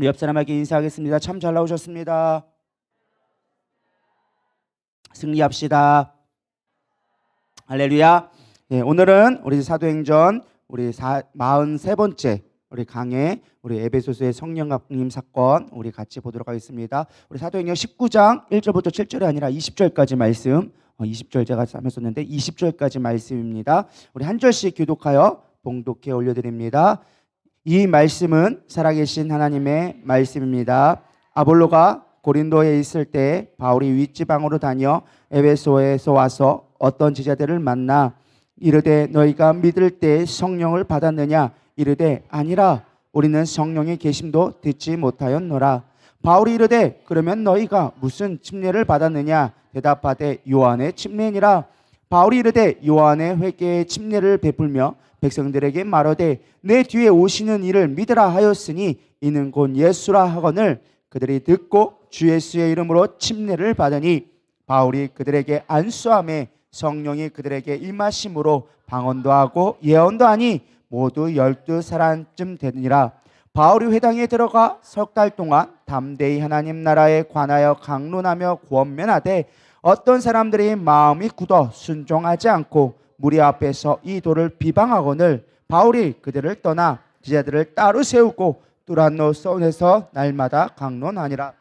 우리 옆 사람에게 인사하겠습니다. 참 잘 나오셨습니다. 승리합시다. 할렐루야. 예, 오늘은 우리 사도행전 우리 43번째 우리 강의 우리 에베소서의 성령님 사건 우리 같이 보도록 하겠습니다. 우리 사도행전 19장 1절부터 7절이 아니라 20절까지 말씀, 20절 제가 했었는데 20절까지 말씀입니다. 우리 한 절씩 교독하여 봉독해 올려드립니다. 이 말씀은 살아계신 하나님의 말씀입니다. 아볼로가 고린도에 있을 때 바울이 윗지방으로 다녀 에베소에서 와서 어떤 제자들을 만나 이르되 너희가 믿을 때 성령을 받았느냐? 이르되 아니라 우리는 성령의 계심도 듣지 못하였노라. 바울이 이르되 그러면 너희가 무슨 침례를 받았느냐? 대답하되 요한의 침례니라. 바울이 이르되 요한의 회개의 침례를 베풀며 백성들에게 말하되 내 뒤에 오시는 이를 믿으라 하였으니 이는 곧 예수라 하거늘 그들이 듣고 주 예수의 이름으로 침례를 받으니 바울이 그들에게 안수함에 성령이 그들에게 임하심으로 방언도 하고 예언도 하니 모두 12사람쯤 되니라. 바울이 회당에 들어가 석 달 동안 담대히 하나님 나라에 관하여 강론하며 권면하되 어떤 사람들이 마음이 굳어 순종하지 않고 무리 앞에서 이 도를 비방하거늘 바울이 그들을 떠나 제자들을 따로 세우고 뚜란노 손에서 날마다 강론하니라.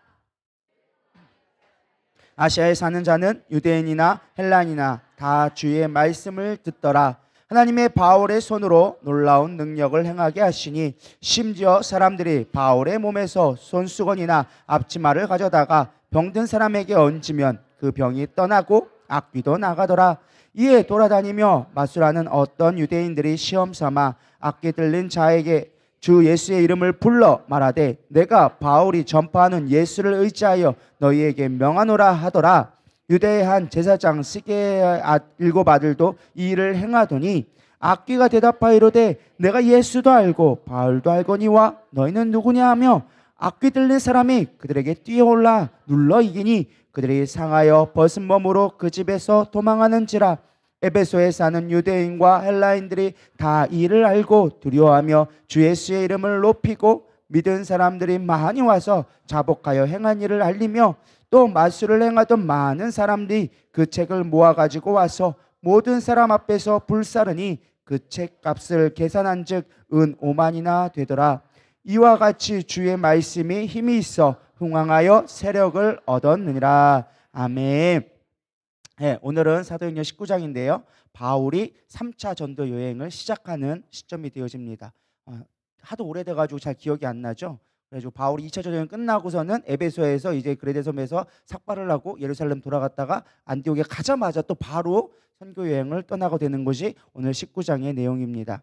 아시아에 사는 자는 유대인이나 헬라인이나 다 주의 말씀을 듣더라. 하나님의 바울의 손으로 놀라운 능력을 행하게 하시니 심지어 사람들이 바울의 몸에서 손수건이나 앞치마를 가져다가 병든 사람에게 얹으면 그 병이 떠나고 악귀도 나가더라. 이에 돌아다니며 마술하는 어떤 유대인들이 시험 삼아 악기 들린 자에게 주 예수의 이름을 불러 말하되 내가 바울이 전파하는 예수를 의지하여 너희에게 명하노라 하더라. 유대의 한 제사장 스게의 7 아들도 이 일을 행하더니 악귀가 대답하여 이르되 내가 예수도 알고 바울도 알거니와 너희는 누구냐 하며 악귀 들린 사람이 그들에게 뛰어올라 눌러 이기니 그들이 상하여 벗은 몸으로 그 집에서 도망하는지라. 에베소에 사는 유대인과 헬라인들이 다 이를 알고 두려워하며 주 예수의 이름을 높이고 믿은 사람들이 많이 와서 자복하여 행한 일을 알리며 또 마술을 행하던 많은 사람들이 그 책을 모아가지고 와서 모든 사람 앞에서 불사르니 그 책 값을 계산한 즉 은 5만이나 되더라. 이와 같이 주의 말씀이 힘이 있어 흥왕하여 세력을 얻었느니라. 아멘. 네, 오늘은 사도행전 19장인데요. 바울이 3차 전도 여행을 시작하는 시점이 되어집니다. 하도 오래돼가지고 잘 기억이 안 나죠. 그래가지고 바울이 2차 전도 여행 끝나고서는 에베소에서 이제 그레데 섬에서 삭발을 하고 예루살렘 돌아갔다가 안디옥에 가자마자 또 바로 선교 여행을 떠나게 되는 것이 오늘 19장의 내용입니다.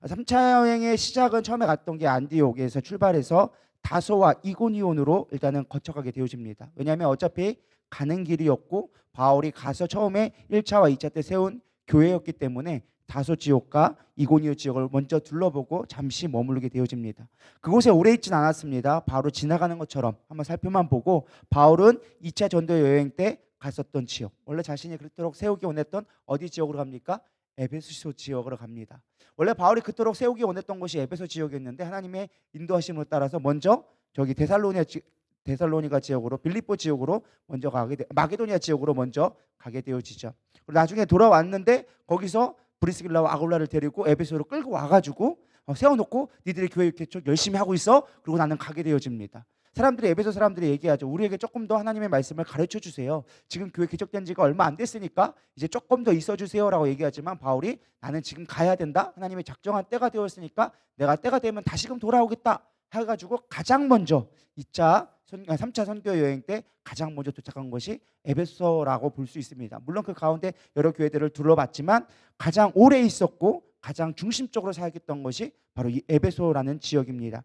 3차 여행의 시작은 처음에 갔던 게 안디옥에서 출발해서 다소와 이고니온으로 일단은 거쳐가게 되어집니다. 왜냐하면 어차피 가는 길이었고 바울이 가서 처음에 1차와 2차 때 세운 교회였기 때문에 다소 지역과 이고니오 지역을 먼저 둘러보고 잠시 머무르게 되어집니다. 그곳에 오래 있진 않았습니다. 바로 지나가는 것처럼 한번 살펴만 보고 바울은 2차 전도 여행 때 갔었던 지역, 원래 자신이 그토록 세우기 원했던 어디 지역으로 갑니까? 에베소 지역으로 갑니다. 원래 바울이 그토록 세우기 원했던 곳이 에베소 지역이었는데 하나님의 인도하심을 따라서 먼저 저기 데살로니가 지역으로 빌립보 지역으로 먼저 마게도니아 지역으로 먼저 가게 되어지죠. 그리고 나중에 돌아왔는데 거기서 브리스길라와 아굴라를 데리고 에베소로 끌고 와가지고 세워놓고 니들이 교회 이렇게 좀 열심히 하고 있어. 그리고 나는 가게 되어집니다. 사람들이 에베소 사람들이 얘기하죠. 우리에게 조금 더 하나님의 말씀을 가르쳐 주세요. 지금 교회 개척된 지가 얼마 안 됐으니까 이제 조금 더 있어 주세요라고 얘기하지만 바울이 나는 지금 가야 된다. 하나님의 작정한 때가 되었으니까 내가 때가 되면 다시금 돌아오겠다 해가지고 가장 먼저 3차 선교 여행 때 가장 먼저 도착한 것이 에베소라고 볼 수 있습니다. 물론 그 가운데 여러 교회들을 둘러봤지만 가장 오래 있었고 가장 중심적으로 살았던 것이 바로 이 에베소라는 지역입니다.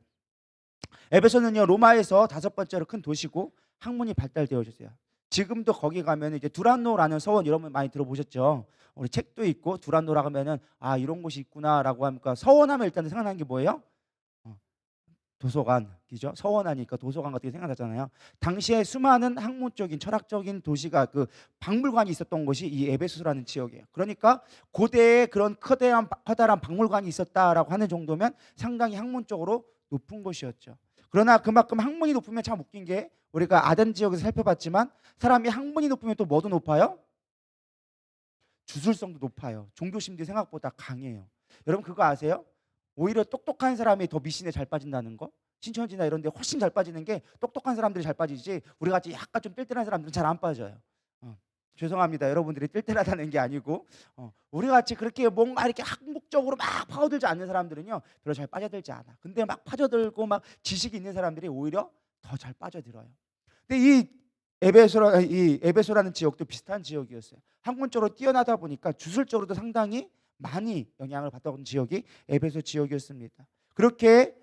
에베소는요 로마에서 5번째로 큰 도시고 학문이 발달되어졌어요. 지금도 거기 가면 이제 두란노라는 서원 여러분 많이 들어보셨죠? 우리 책도 있고 두란노라 하면은 아 이런 곳이 있구나라고 하니까 서원하면 일단 생각나는 게 뭐예요? 도서관이죠. 서원하니까 도서관 같은 게 생각나잖아요. 당시에 수많은 학문적인 철학적인 도시가 그 박물관이 있었던 곳이 이 에베소라는 지역이에요. 그러니까 고대에 그런 커다란 박물관이 있었다라고 하는 정도면 상당히 학문적으로 높은 곳이었죠. 그러나 그만큼 학문이 높으면 참 웃긴 게 우리가 아덴 지역에서 살펴봤지만 사람이 학문이 높으면 또 뭐도 높아요? 주술성도 높아요. 종교심도 생각보다 강해요. 여러분 그거 아세요? 오히려 똑똑한 사람이 더 미신에 잘 빠진다는 거? 신천지나 이런 데 훨씬 잘 빠지는 게 똑똑한 사람들이 잘 빠지지 우리 같이 약간 좀 띨띨한 사람들은 잘 안 빠져요. 어, 죄송합니다. 여러분들이 띨띨하다는 게 아니고 우리 같이 그렇게 뭔가 이렇게 학문적으로 막 파고들지 않는 사람들은요 별로 잘 빠져들지 않아. 근데 막 빠져들고 막 지식이 있는 사람들이 오히려 더 잘 빠져들어요. 근데 이 에베소라는 지역도 비슷한 지역이었어요. 학문적으로 뛰어나다 보니까 주술적으로도 상당히 많이 영향을 받았던 지역이 에베소 지역이었습니다. 그렇게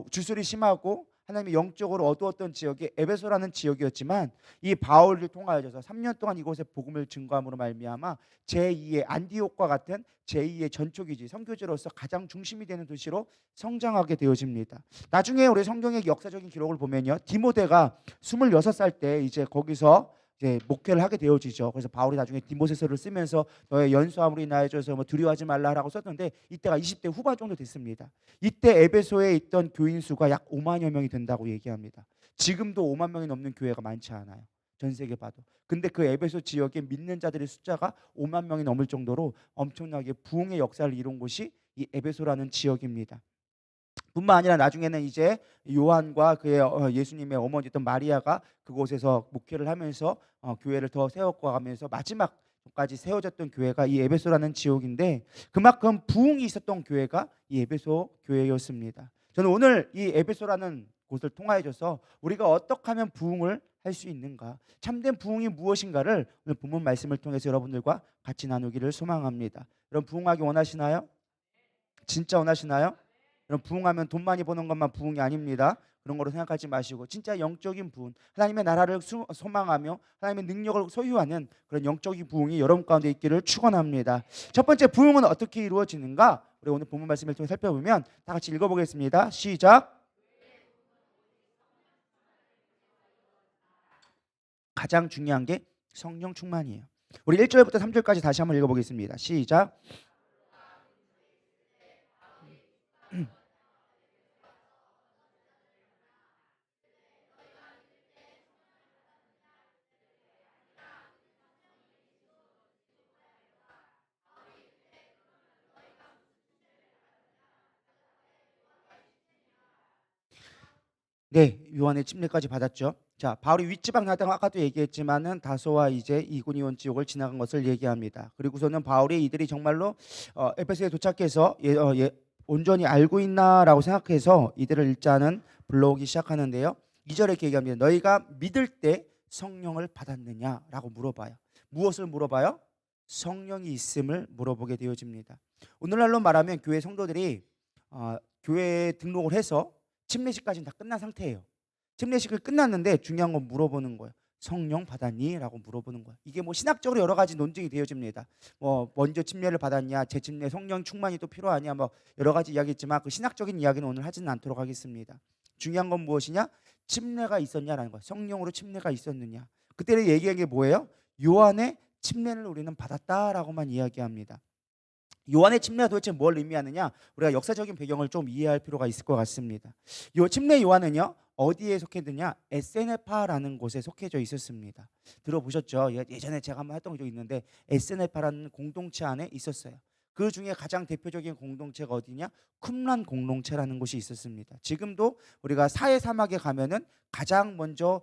주술이 심하고 하나님의 영적으로 어두웠던 지역이 에베소라는 지역이었지만 이 바울을 통하여서 3년 동안 이곳에 복음을 증거함으로 말미암아 제2의 안디옥과 같은 제2의 전초기지 선교지로서 가장 중심이 되는 도시로 성장하게 되어집니다. 나중에 우리 성경의 역사적인 기록을 보면요, 디모데가 26살 때 이제 거기서 이제 목회를 하게 되어지죠. 그래서 바울이 나중에 디모데서를 쓰면서 너의 연수함으로 인하여져서 뭐 두려워하지 말라라고 썼는데 이때가 20대 후반 정도 됐습니다. 이때 에베소에 있던 교인 수가 약 5만여 명이 된다고 얘기합니다. 지금도 5만 명이 넘는 교회가 많지 않아요. 전 세계 봐도. 근데 그 에베소 지역에 믿는 자들의 숫자가 5만 명이 넘을 정도로 엄청나게 부흥의 역사를 이룬 곳이 이 에베소라는 지역입니다. 뿐만 아니라 나중에는 이제 요한과 그의 예수님의 어머니였던 마리아가 그곳에서 목회를 하면서 교회를 더 세워가면서 마지막까지 세워졌던 교회가 이 에베소라는 지역인데 그만큼 부흥이 있었던 교회가 이 에베소 교회였습니다. 저는 오늘 이 에베소라는 곳을 통하여서 우리가 어떻게 하면 부흥을 할 수 있는가, 참된 부흥이 무엇인가를 오늘 본문 말씀을 통해서 여러분들과 같이 나누기를 소망합니다. 여러분 부흥하기 원하시나요? 진짜 원하시나요? 여러분 부흥하면 돈 많이 버는 것만 부흥이 아닙니다. 그런 거로 생각하지 마시고 진짜 영적인 부흥, 하나님의 나라를 소망하며 하나님의 능력을 소유하는 그런 영적인 부흥이 여러분 가운데 있기를 축원합니다. 첫 번째 부흥은 어떻게 이루어지는가? 우리 오늘 본문 말씀을 통해 살펴보면 다 같이 읽어보겠습니다. 시작. 가장 중요한 게 성령 충만이에요. 우리 1절부터 3절까지 다시 한번 읽어보겠습니다. 시작. 네, 요한의 침례까지 받았죠. 자, 바울이 윗지방 나다가 아까도 얘기했지만은 다소와 이제 이고니온 지역을 지나간 것을 얘기합니다. 그리고서는 바울이 이들이 정말로 에베소에 도착해서 온전히 알고 있나라고 생각해서 이들을 일단은 불러오기 시작하는데요. 2절에 이렇게 얘기합니다. 너희가 믿을 때 성령을 받았느냐라고 물어봐요. 무엇을 물어봐요? 성령이 있음을 물어보게 되어집니다. 오늘날로 말하면 교회 성도들이 교회에 등록을 해서 침례식까지는 다 끝난 상태예요. 침례식을 끝났는데 중요한 건 물어보는 거예요. 성령 받았니? 라고 물어보는 거예요. 이게 뭐 신학적으로 여러 가지 논쟁이 되어집니다. 뭐 먼저 침례를 받았냐, 재침례, 성령 충만이 또 필요하냐, 뭐 여러 가지 이야기 있지만 그 신학적인 이야기는 오늘 하지는 않도록 하겠습니다. 중요한 건 무엇이냐? 침례가 있었냐라는 거예요. 성령으로 침례가 있었느냐. 그때는 얘기한 게 뭐예요? 요한의 침례를 우리는 받았다라고만 이야기합니다. 요한의 침례가 도대체 뭘 의미하느냐? 우리가 역사적인 배경을 좀 이해할 필요가 있을 것 같습니다. 요 침례 요한은요 어디에 속했느냐? 에세네파라는 곳에 속해져 있었습니다. 들어보셨죠? 예전에 제가 한번 했던 적이 있는데 에세네파라는 공동체 안에 있었어요. 그 중에 가장 대표적인 공동체가 어디냐? 쿰란 공동체라는 곳이 있었습니다. 지금도 우리가 사해 사막에 가면은 가장 먼저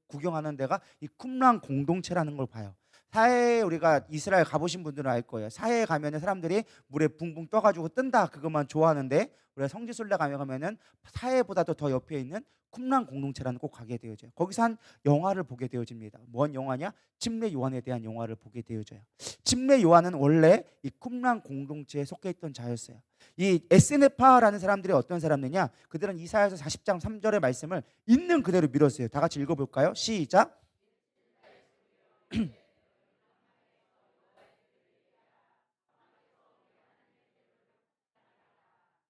구경하는 데가 이 쿰란 공동체라는 걸 봐요. 사해에 우리가 이스라엘 가보신 분들은 알 거예요. 사해에 가면은 사람들이 물에 붕붕 떠가지고 뜬다 그것만 좋아하는데 우리가 성지순례 가면은 사해보다도 더 옆에 있는 쿰란 공동체라는 꼭 가게 되어져요. 거기서 한 영화를 보게 되어집니다. 뭔 영화냐? 침례 요한에 대한 영화를 보게 되어져요. 침례 요한은 원래 이 쿰란 공동체에 속해 있던 자였어요. 이 에스네파라는 사람들이 어떤 사람들이냐? 그들은 이사야서 40장 3절의 말씀을 있는 그대로 밀었어요. 다 같이 읽어볼까요? 시작.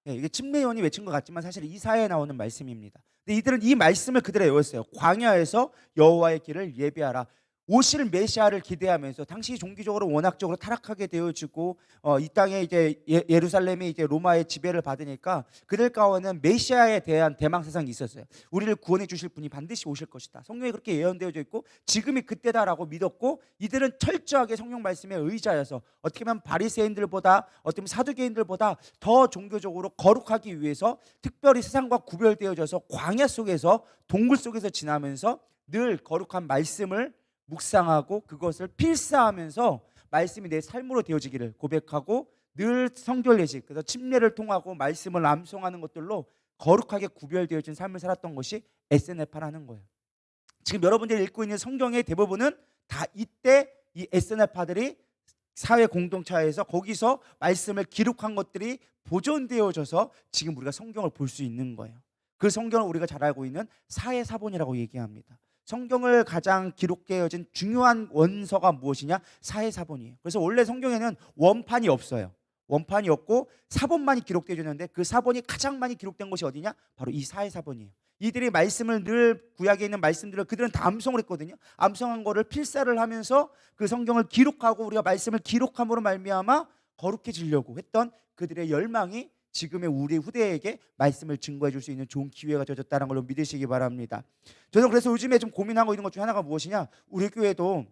네, 이게 침례요한이 외친 것 같지만 사실 이사야에 나오는 말씀입니다. 근데 이들은 이 말씀을 그대로 외웠어요. 광야에서 여호와의 길을 예비하라. 오실 메시아를 기대하면서 당시 종교적으로 원학적으로 타락하게 되어지고 이 땅에 이제 예루살렘이 이제 로마의 지배를 받으니까 그들 가운데는 메시아에 대한 대망 세상이 있었어요. 우리를 구원해 주실 분이 반드시 오실 것이다. 성경에 그렇게 예언되어져 있고 지금이 그때다라고 믿었고 이들은 철저하게 성령 말씀에 의지하여서 어떻게 보면 바리새인들보다 어떻게 보면 사두개인들보다 더 종교적으로 거룩하기 위해서 특별히 세상과 구별되어져서 광야 속에서 동굴 속에서 지나면서 늘 거룩한 말씀을 묵상하고 그것을 필사하면서 말씀이 내 삶으로 되어지기를 고백하고 늘 성결 예식, 그래서 침례를 통하고 말씀을 암송하는 것들로 거룩하게 구별되어진 삶을 살았던 것이 에세네파라는 거예요. 지금 여러분들이 읽고 있는 성경의 대부분은 다 이때 이 에세네파들이 사회 공동체에서 거기서 말씀을 기록한 것들이 보존되어져서 지금 우리가 성경을 볼 수 있는 거예요. 그 성경을 우리가 잘 알고 있는 사회사본이라고 얘기합니다. 성경을 가장 기록되어진 중요한 원서가 무엇이냐? 사회사본이에요. 그래서 원래 성경에는 원판이 없어요. 원판이 없고 사본만이 기록되어 있는데 그 사본이 가장 많이 기록된 것이 어디냐? 바로 이 사회사본이에요. 이들이 말씀을 늘 구약에 있는 말씀들을 그들은 다 암송을 했거든요. 암송한 거를 필사를 하면서 그 성경을 기록하고 우리가 말씀을 기록함으로 말미암아 거룩해지려고 했던 그들의 열망이 지금의 우리 후대에게 말씀을 증거해 줄 수 있는 좋은 기회가 되어졌다는 걸로 믿으시기 바랍니다. 저는 그래서 요즘에 좀 고민하고 있는 것 중에 하나가 무엇이냐, 우리 교회도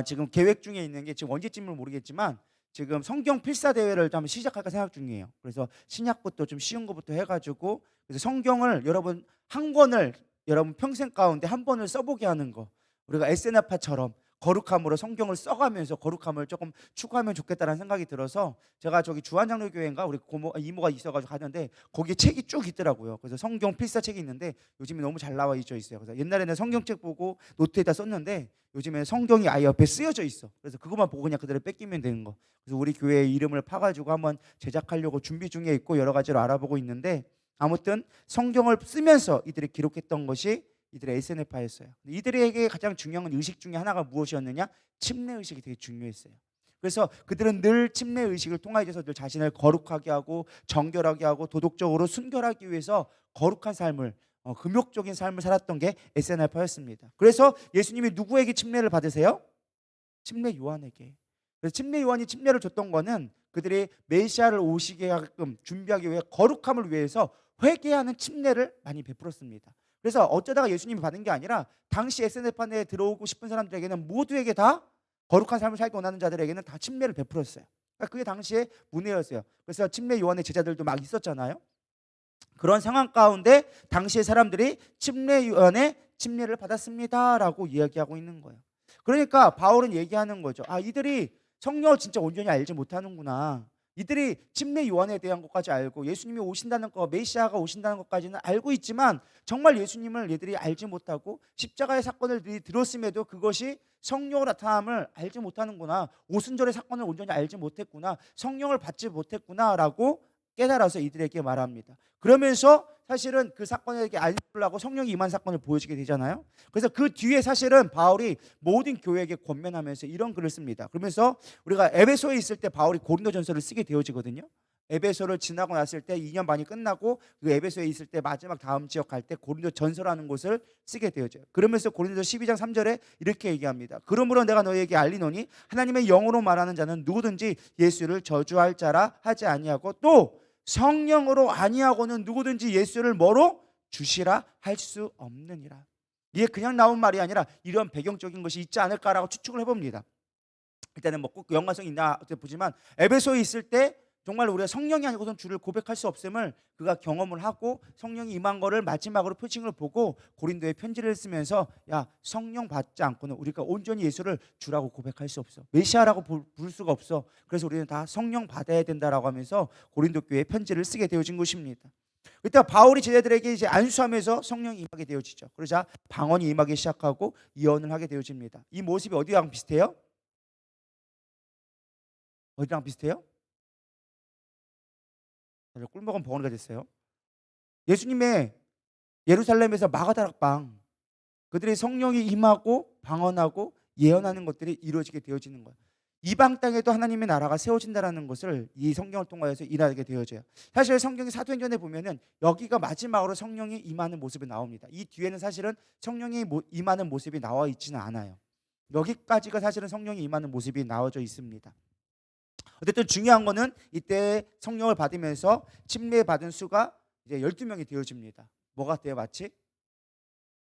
지금 계획 중에 있는 게 지금 언제쯤을 모르겠지만 지금 성경 필사 대회를 좀 시작할까 생각 중이에요. 그래서 신약부터 좀 쉬운 것부터 해가지고 그래서 성경을 여러분 한 권을 여러분 평생 가운데 한 번을 써보게 하는 거, 우리가 에세나파처럼 거룩함으로 성경을 써가면서 거룩함을 조금 추구하면 좋겠다는 생각이 들어서 제가 저기 주한장로교회인가 우리 고모 이모가 있어가지고 가는데 거기에 책이 쭉 있더라고요. 그래서 성경 필사 책이 있는데 요즘에 너무 잘 나와 있어요. 그래서 옛날에는 성경책 보고 노트에다 썼는데 요즘에는 성경이 아예 옆에 쓰여져 있어. 그래서 그것만 보고 그냥 그대로 뺏기면 되는 거. 그래서 우리 교회의 이름을 파가지고 한번 제작하려고 준비 중에 있고 여러 가지로 알아보고 있는데 아무튼 성경을 쓰면서 이들이 기록했던 것이 이들의 에세네파였어요. 이들에게 가장 중요한 의식 중에 하나가 무엇이었느냐? 침례 의식이 되게 중요했어요. 그래서 그들은 늘 침례 의식을 통하여서 늘 자신을 거룩하게 하고 정결하게 하고 도덕적으로 순결하기 위해서 거룩한 삶을 금욕적인 삶을 살았던 게 에세네파였습니다. 그래서 예수님이 누구에게 침례를 받으세요? 침례 요한에게. 그래서 침례 요한이 침례를 줬던 거는 그들이 메시아를 오시게 하게끔 준비하기 위해 거룩함을 위해서 회개하는 침례를 많이 베풀었습니다. 그래서 어쩌다가 예수님이 받은 게 아니라 당시 에세네파에 들어오고 싶은 사람들에게는 모두에게 다 거룩한 삶을 살기 원하는 자들에게는 다 침례를 베풀었어요. 그러니까 그게 당시에 문화였어요. 그래서 침례 요한의 제자들도 막 있었잖아요. 그런 상황 가운데 당시의 사람들이 침례 요한의 침례를 받았습니다라고 이야기하고 있는 거예요. 그러니까 바울은 얘기하는 거죠. 이들이 성령을 진짜 온전히 알지 못하는구나. 이들이 침례 요한에 대한 것까지 알고 예수님이 오신다는 것, 메시아가 오신다는 것까지는 알고 있지만 정말 예수님을 얘들이 알지 못하고 십자가의 사건을 들었음에도 그것이 성령으로 나타남을 알지 못하는구나. 오순절의 사건을 온전히 알지 못했구나. 성령을 받지 못했구나라고 깨달아서 이들에게 말합니다. 그러면서 사실은 그 사건에게 알리려고 성령이 임한 사건을 보여주게 되잖아요. 그래서 그 뒤에 사실은 바울이 모든 교회에게 권면하면서 이런 글을 씁니다. 그러면서 우리가 에베소에 있을 때 바울이 고린도전서를 쓰게 되어지거든요. 에베소를 지나고 났을 때 2년 반이 끝나고 그 에베소에 있을 때 마지막 다음 지역 갈 때 고린도전서라는 곳을 쓰게 되어져요. 그러면서 고린도 12장 3절에 이렇게 얘기합니다. 그러므로 내가 너희에게 알리노니 하나님의 영으로 말하는 자는 누구든지 예수를 저주할 자라 하지 아니하고 또 성령으로 아니하고는 누구든지 예수를 뭐로 주시라 할 수 없느니라. 이게 그냥 나온 말이 아니라 이런 배경적인 것이 있지 않을까라고 추측을 해봅니다. 일단은 뭐 꼭 연관성이 있나 보지만 에베소에 있을 때 정말 우리가 성령이 아니고선 주를 고백할 수 없음을 그가 경험을 하고 성령이 임한 거를 마지막으로 표징을 보고 고린도에 편지를 쓰면서 야, 성령 받지 않고는 우리가 온전히 예수를 주라고 고백할 수 없어. 메시아라고 부를 수가 없어. 그래서 우리는 다 성령 받아야 된다라고 하면서 고린도 교회에 편지를 쓰게 되어진 것입니다. 그때 바울이 제자들에게 이제 안수하면서 성령이 임하게 되어지죠. 그러자 방언이 임하기 시작하고 예언을 하게 되어집니다. 이 모습이 어디랑 비슷해요? 어디랑 비슷해요? 꿀먹은 벙어리가 됐어요. 예수님의 예루살렘에서 마가다락방, 그들의 성령이 임하고 방언하고 예언하는 것들이 이루어지게 되어지는 거예요. 이방 땅에도 하나님의 나라가 세워진다는 것을 이 성경을 통하여서 일하게 되어져요. 사실 성경의 사도행전에 보면은 여기가 마지막으로 성령이 임하는 모습이 나옵니다. 이 뒤에는 사실은 성령이 임하는 모습이 나와 있지는 않아요. 여기까지가 사실은 성령이 임하는 모습이 나와져 있습니다. 어쨌든 중요한 거는 이때 성령을 받으면서 침례받은 수가 이제 12명이 되어집니다. 뭐가 돼요? 마치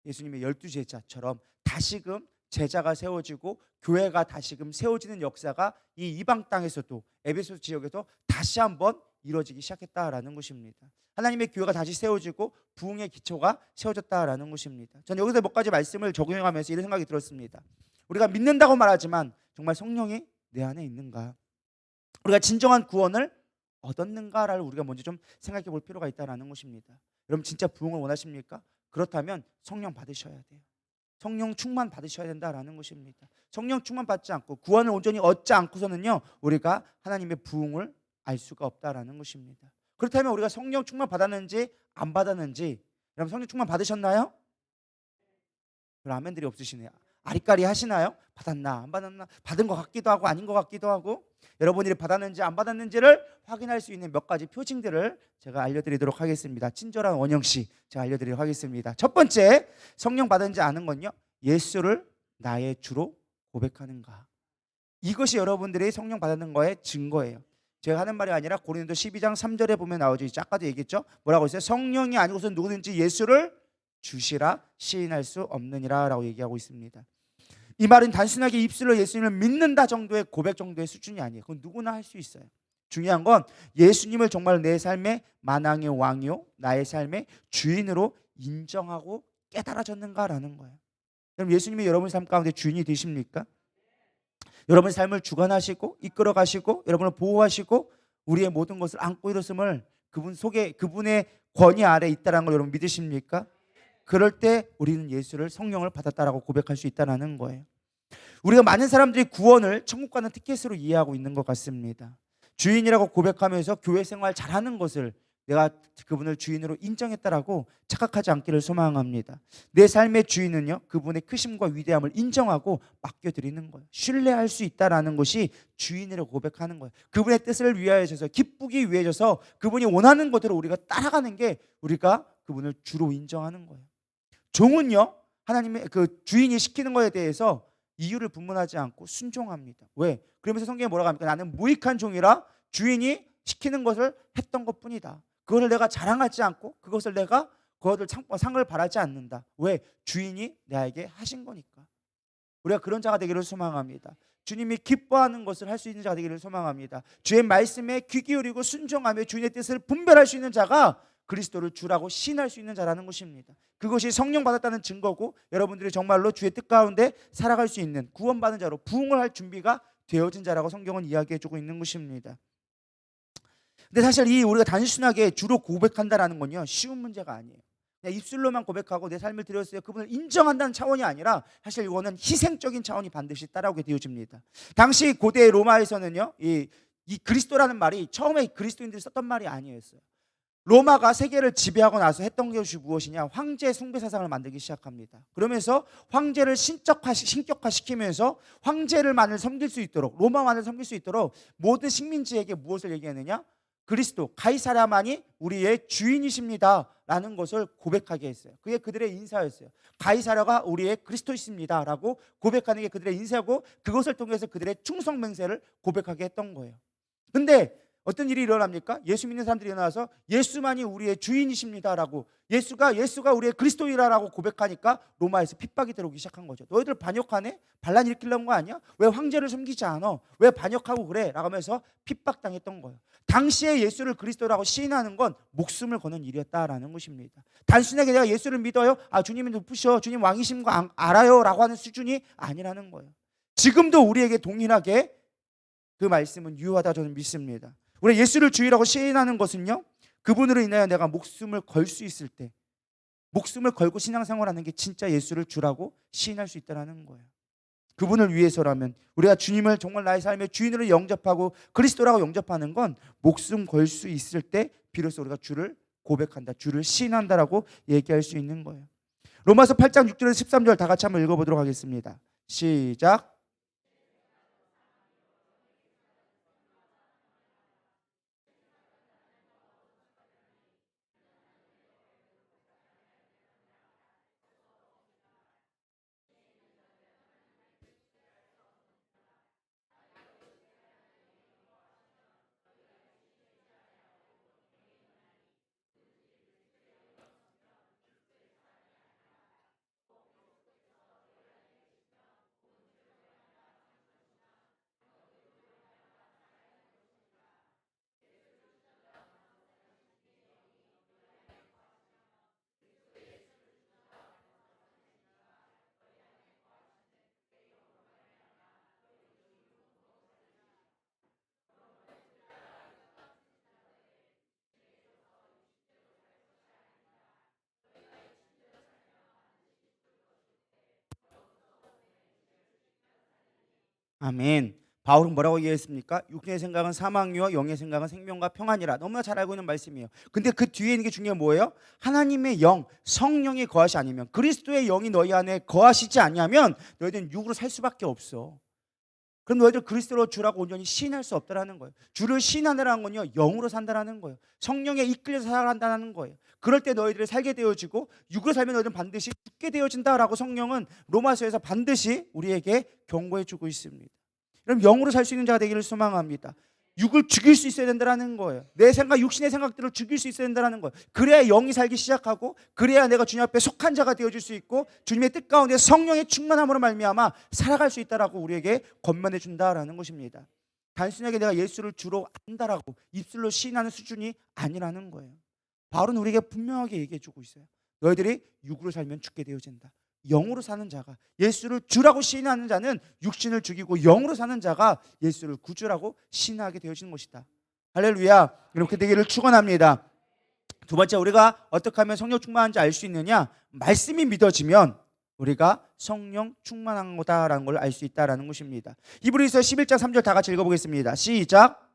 예수님의 12제자처럼 다시금 제자가 세워지고 교회가 다시금 세워지는 역사가 이 이방 땅에서도 에베소 지역에도 다시 한번 이루어지기 시작했다라는 것입니다. 하나님의 교회가 다시 세워지고 부흥의 기초가 세워졌다라는 것입니다. 저는 여기서 몇 가지 말씀을 적용하면서 이런 생각이 들었습니다. 우리가 믿는다고 말하지만 정말 성령이 내 안에 있는가? 우리가 진정한 구원을 얻었는가를 우리가 먼저 좀 생각해 볼 필요가 있다는 것입니다. 여러분 진짜 부흥을 원하십니까? 그렇다면 성령 받으셔야 돼요. 성령 충만 받으셔야 된다라는 것입니다. 성령 충만 받지 않고 구원을 온전히 얻지 않고서는요 우리가 하나님의 부흥을 알 수가 없다라는 것입니다. 그렇다면 우리가 성령 충만 받았는지 안 받았는지, 여러분 성령 충만 받으셨나요? 아멘들이 없으시네요. 아리까리 하시나요? 받았나 안 받았나, 받은 것 같기도 하고 아닌 것 같기도 하고. 여러분이 받았는지 안 받았는지를 확인할 수 있는 몇 가지 표징들을 제가 알려드리도록 하겠습니다. 친절한 원영씨 제가 알려드리도록 하겠습니다. 첫 번째, 성령 받은지 아는 건요, 예수를 나의 주로 고백하는가. 이것이 여러분들이 성령 받았는 거의 증거예요. 제가 하는 말이 아니라 고린도 12장 3절에 보면 나오죠. 아까도 얘기했죠. 뭐라고 했어요? 성령이 아니고서 누구든지 예수를 주시라 시인할 수 없느니라 라고 얘기하고 있습니다. 이 말은 단순하게 입술로 예수님을 믿는다 정도의 고백 정도의 수준이 아니에요. 그건 누구나 할 수 있어요. 중요한 건 예수님을 정말 내 삶의 만왕의 왕이요 나의 삶의 주인으로 인정하고 깨달아졌는가라는 거예요. 그럼 예수님이 여러분의 삶 가운데 주인이 되십니까? 여러분의 삶을 주관하시고 이끌어 가시고 여러분을 보호하시고 우리의 모든 것을 안고 일었음을 그분 속에, 그분의 권위 아래 있다는 걸 여러분 믿으십니까? 그럴 때 우리는 예수를, 성령을 받았다라고 고백할 수 있다는 거예요. 우리가 많은 사람들이 구원을 천국 가는 티켓으로 이해하고 있는 것 같습니다. 주인이라고 고백하면서 교회 생활 잘하는 것을 내가 그분을 주인으로 인정했다라고 착각하지 않기를 소망합니다. 내 삶의 주인은요, 그분의 크심과 위대함을 인정하고 맡겨드리는 거예요. 신뢰할 수 있다라는 것이 주인이라고 고백하는 거예요. 그분의 뜻을 위하여서, 기쁘기 위해서 그분이 원하는 것대로 우리가 따라가는 게 우리가 그분을 주로 인정하는 거예요. 종은요, 하나님의 그 주인이 시키는 것에 대해서 이유를 분분하지 않고 순종합니다. 왜? 그러면서 성경에 뭐라고 합니까? 나는 무익한 종이라 주인이 시키는 것을 했던 것뿐이다. 그것을 내가 자랑하지 않고 그것을 내가 그것을 상을 바라지 않는다. 왜? 주인이 나에게 하신 거니까. 우리가 그런 자가 되기를 소망합니다. 주님이 기뻐하는 것을 할 수 있는 자가 되기를 소망합니다. 주의 말씀에 귀 기울이고 순종하며 주인의 뜻을 분별할 수 있는 자가 그리스도를 주라고 시인할 수 있는 자라는 것입니다. 그것이 성령 받았다는 증거고 여러분들이 정말로 주의 뜻 가운데 살아갈 수 있는 구원받은 자로 부흥을 할 준비가 되어진 자라고 성경은 이야기해주고 있는 것입니다. 근데 사실 이 우리가 단순하게 주로 고백한다라는 건요 쉬운 문제가 아니에요. 그냥 입술로만 고백하고 내 삶을 드렸어요, 그분을 인정한다는 차원이 아니라 사실 이거는 희생적인 차원이 반드시 따라오게 되어집니다. 당시 고대 로마에서는요 이 그리스도라는 말이 처음에 그리스도인들이 썼던 말이 아니었어요. 로마가 세계를 지배하고 나서 했던 것이 무엇이냐, 황제 숭배 사상을 만들기 시작합니다. 그러면서 황제를 신격화시키면서 황제를만을 섬길 수 있도록, 로마만을 섬길 수 있도록 모든 식민지에게 무엇을 얘기했느냐, 그리스도 가이사랴만이 우리의 주인이십니다 라는 것을 고백하게 했어요. 그게 그들의 인사였어요. 가이사랴가 우리의 그리스도이십니다 라고 고백하는 게 그들의 인사고, 그것을 통해서 그들의 충성 맹세를 고백하게 했던 거예요. 근데 어떤 일이 일어납니까? 예수 믿는 사람들이 일어나서 예수만이 우리의 주인이십니다라고, 예수가 우리의 그리스도이라고 고백하니까 로마에서 핍박이 들어오기 시작한 거죠. 너희들 반역하네? 반란 일으키려는 거 아니야? 왜 황제를 섬기지 않아? 왜 반역하고 그래? 라고 하면서 핍박당했던 거예요. 당시에 예수를 그리스도라고 시인하는 건 목숨을 거는 일이었다라는 것입니다. 단순하게 내가 예수를 믿어요, 주님이 높으셔, 주님 왕이신 거 알아요 라고 하는 수준이 아니라는 거예요. 지금도 우리에게 동일하게 그 말씀은 유효하다 저는 믿습니다. 우리 예수를 주이라고 시인하는 것은요, 그분으로 인하여 내가 목숨을 걸 수 있을 때, 목숨을 걸고 신앙생활하는 게 진짜 예수를 주라고 시인할 수 있다는 거예요. 그분을 위해서라면, 우리가 주님을 정말 나의 삶의 주인으로 영접하고 그리스도라고 영접하는 건 목숨 걸 수 있을 때 비로소 우리가 주를 고백한다, 주를 시인한다라고 얘기할 수 있는 거예요. 로마서 8장 6절에서 13절 다 같이 한번 읽어보도록 하겠습니다. 시작. 아멘. 바울은 뭐라고 얘기했습니까? 육신의 생각은 사망이요 영의 생각은 생명과 평안이라. 너무나 잘 알고 있는 말씀이에요. 근데 그 뒤에 있는 게 중요한 뭐예요? 하나님의 영, 성령의 거하시 아니면, 그리스도의 영이 너희 안에 거하시지 아니하면 너희들은 육으로 살 수밖에 없어. 그럼 너희들 그리스도로 주라고 온전히 시인할 수 없다라는 거예요. 주를 시인하느라는 건요, 영으로 산다라는 거예요. 성령에 이끌려서 살아간다는 거예요. 그럴 때 너희들이 살게 되어지고, 육으로 살면 너희들은 반드시 죽게 되어진다라고 성령은 로마서에서 반드시 우리에게 경고해 주고 있습니다. 그럼 영으로 살 수 있는 자가 되기를 소망합니다. 육을 죽일 수 있어야 된다는 거예요. 내 생각, 육신의 생각들을 죽일 수 있어야 된다는 거예요. 그래야 영이 살기 시작하고, 그래야 내가 주님 앞에 속한 자가 되어줄 수 있고, 주님의 뜻 가운데 성령의 충만함으로 말미암아 살아갈 수 있다라고 우리에게 권면해 준다라는 것입니다. 단순하게 내가 예수를 주로 안다라고 입술로 시인하는 수준이 아니라는 거예요. 바울은 우리에게 분명하게 얘기해 주고 있어요. 너희들이 육으로 살면 죽게 되어진다. 영으로 사는 자가, 예수를 주라고 시인하는 자는 육신을 죽이고, 영으로 사는 자가 예수를 구주라고 시인하게 되어지는 것이다. 할렐루야. 이렇게 되기를 축원합니다. 두 번째, 우리가 어떻게 하면 성령 충만한지 알 수 있느냐? 말씀이 믿어지면 우리가 성령 충만한 거다라는 걸 알 수 있다라는 것입니다. 히브리서 11장 3절 다 같이 읽어보겠습니다. 시작.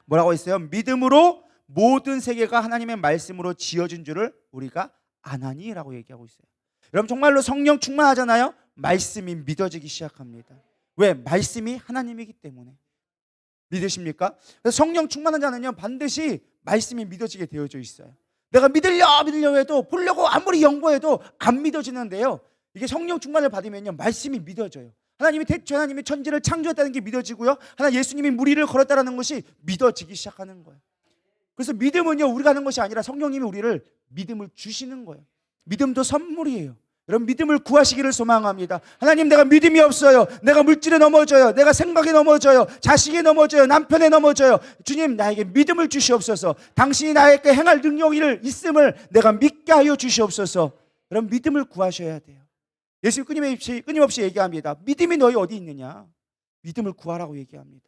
뭐라고 했어요? 믿음으로 모든 세계가 하나님의 말씀으로 지어진 줄을 우리가 아나니라고 얘기하고 있어요. 여러분, 정말로 성령 충만하잖아요. 말씀이 믿어지기 시작합니다. 왜? 말씀이 하나님이기 때문에. 믿으십니까? 그래서 성령 충만한 자는요, 반드시 말씀이 믿어지게 되어져 있어요. 내가 믿으려 해도, 보려고 아무리 연구해도 안 믿어지는데요, 이게 성령 충만을 받으면요, 말씀이 믿어져요. 하나님이 대체 하나님이 천지를 창조했다는 게 믿어지고요, 하나 예수님이 무리를 걸었다는 것이 믿어지기 시작하는 거예요. 그래서 믿음은요, 우리가 하는 것이 아니라 성령님이 우리를 믿음을 주시는 거예요. 믿음도 선물이에요. 여러분, 믿음을 구하시기를 소망합니다. 하나님, 내가 믿음이 없어요. 내가 물질에 넘어져요. 내가 생각에 넘어져요. 자식에 넘어져요. 남편에 넘어져요. 주님, 나에게 믿음을 주시옵소서. 당신이 나에게 행할 능력이 있음을 내가 믿게 하여 주시옵소서. 여러분, 믿음을 구하셔야 돼요. 예수 끊임없이 얘기합니다. 믿음이 너희 어디 있느냐? 믿음을 구하라고 얘기합니다.